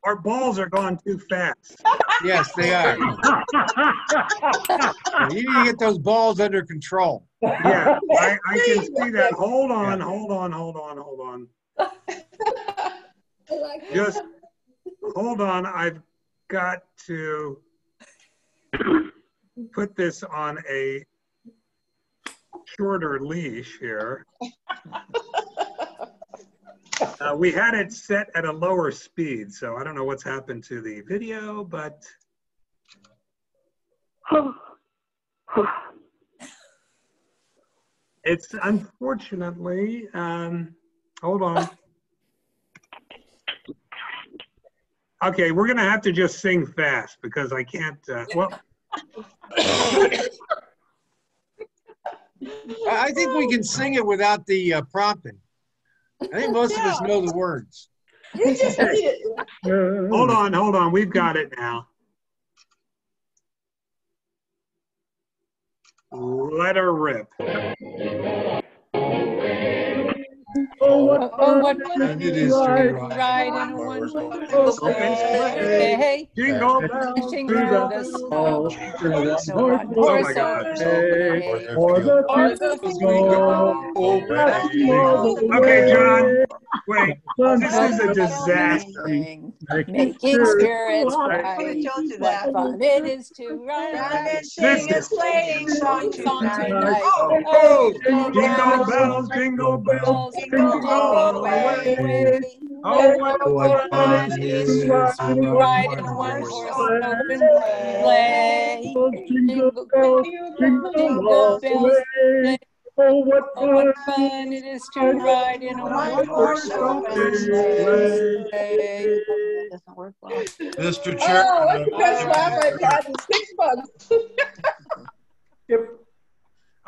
our balls are going too fast. Yes, they are. You need to get those balls under control. Yeah, I can see that. Hold on. Just hold on. I've got to put this on a shorter leash here. We had it set at a lower speed, so I don't know what's happened to the video, but it's unfortunately, hold on. Okay, we're gonna have to just sing fast because I can't, well. I think we can sing it without the prompting. I think most of us know the words. You just need it. Hold on. We've got it now. Let her rip. Oh, what fun it is to ride in a one-horse sleigh. Jingle bells, jingle the snow. Oh my God. Okay, John. Wait, this is a disaster. Making spirits bright. What fun it is to ride and sing a sleighing song tonight. Oh, jingle bells, jingle bells, jingle all the way. Oh, what fun it is to ride in a one-horse open sleigh. Jingle bells, jingle bells. Oh, what fun it is to ride in a one-horse open sleigh. Doesn't work well. Mr. Chair. Oh, that's the best laugh I've had in 6 months.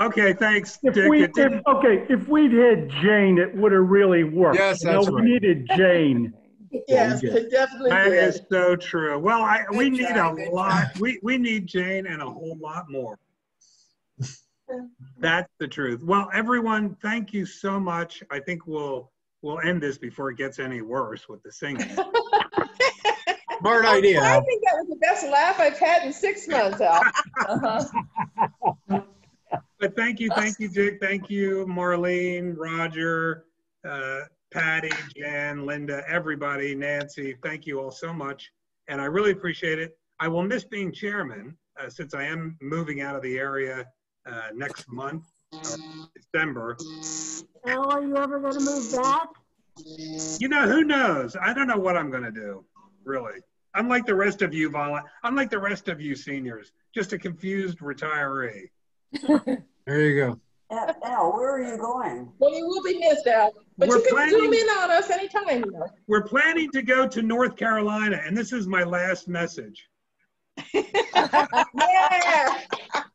Okay, thanks, Dick. If we'd had Jane, it would have really worked. Yes, that's right. We needed Jane. Yes, it definitely That did. is so true. Well, we need a lot. We need Jane and a whole lot more. That's the truth. Well, everyone, thank you so much. I think we'll end this before it gets any worse with the singing. Smart idea. I think that was the best laugh I've had in 6 months, Al. But thank you, Dick. Thank you, Marlene, Roger, Patty, Jen, Linda, everybody, Nancy. Thank you all so much. And I really appreciate it. I will miss being chairman since I am moving out of the area next month, December. Al, are you ever going to move back? You know, who knows? I don't know what I'm going to do, really. I'm like the rest of you, I'm like the rest of you seniors, just a confused retiree. There you go. Al, where are you going? Well, you will be missed, Al. But you can zoom in on us anytime. We're planning to go to North Carolina, and this is my last message. Yeah,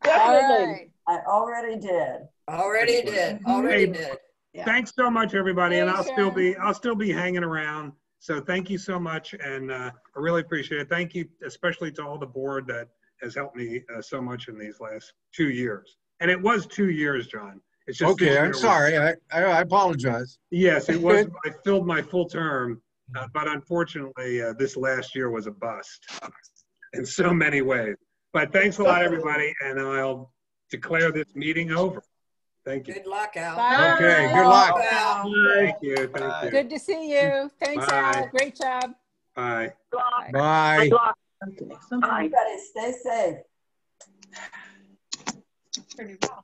definitely. Right. I already did. Already did. Yeah. Thanks so much, everybody, and I'll still be hanging around. So thank you so much, and I really appreciate it. Thank you, especially to all the board that has helped me so much in these last 2 years. And it was 2 years, John. It's just okay. I'm sorry. I apologize. Yes, it was. I filled my full term but unfortunately, this last year was a bust in so many ways. But thanks a lot, everybody, and I'll declare this meeting over. Thank you. Good luck, Al. Bye. Okay, good luck. Thank you. Thank you. Good to see you. Thanks, Bye. Al. Great job. Bye. Bye. Okay. Everybody stay safe. Pretty well.